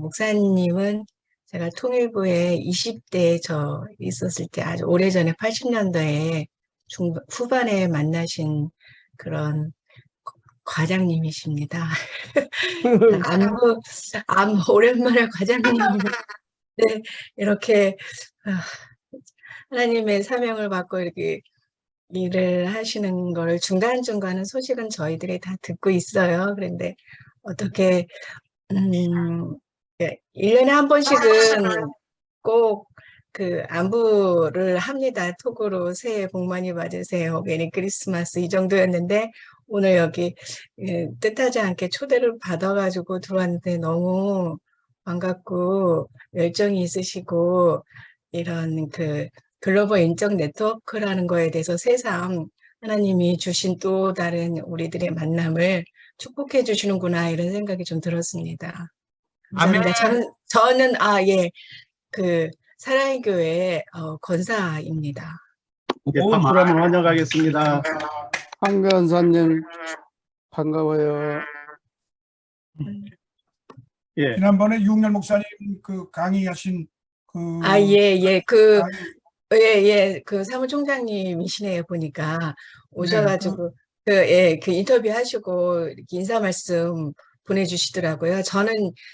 목사님은 제가 통일부에 20대에 저 있었을 때 아주 오래전에 80년도에 후반에 만나신 그런 과장님이십니다. 오랜만에 과장님을 이렇게 하나님의 사명을 받고 이렇게 일을 하시는 걸 중간중간은 소식은 저희들이 다 듣고 있어요. 그런데 어떻게 1년에 한 번씩은 꼭 그 안부를 합니다. 톡으로 새해 복 많이 받으세요. 메리 크리스마스 이 정도였는데 오늘 여기 뜻하지 않게 초대를 받아가지고 들어왔는데 너무 반갑고 열정이 있으시고 이런 그 글로벌 인적 네트워크라는 거에 대해서 새삼 하나님이 주신 또 다른 우리들의 만남을 축복해 주시는구나 이런 생각이 좀 들었습니다. 감사합니다. 저는 그 사랑의 교회 권사입니다. 예, 박수로 한번 환영하겠습니다. 황 변사님 반가워요. 예, 지난번에 유흥열 목사님 그 강의하신 그 그 사무총장님이시네요, 보니까. 네, 오셔가지고, 그 인터뷰 하시고, 이렇게 인사 말씀 보내주시더라고요. 저는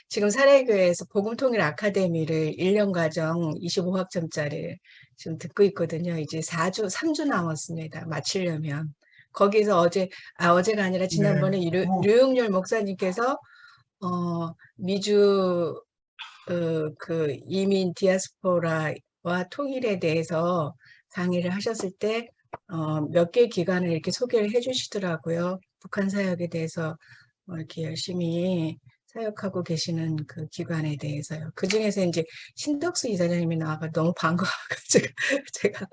지금 사례교회에서 복음통일 아카데미를 1년 과정 25학점짜리 지금 듣고 있거든요. 이제 3주 남았습니다. 마치려면. 거기서 어제가 아니라 지난번에 류용렬 목사님께서, 미주, 그 이민 디아스포라와 통일에 대해서 강의를 하셨을 때 몇 개 기관을 이렇게 소개를 해주시더라고요. 북한 사역에 대해서 이렇게 열심히 사역하고 계시는 그 기관에 대해서요. 그 중에서 이제 신덕수 이사장님이 나와가 너무 반가워가지고 제가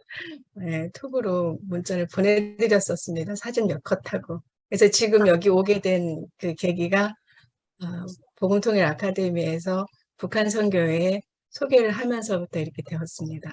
톡으로 문자를 보내드렸었습니다. 사진 몇 컷 하고. 그래서 지금 여기 오게 된 그 계기가 복음통일 아카데미에서 북한 선교회 소개를 하면서부터 이렇게 되었습니다.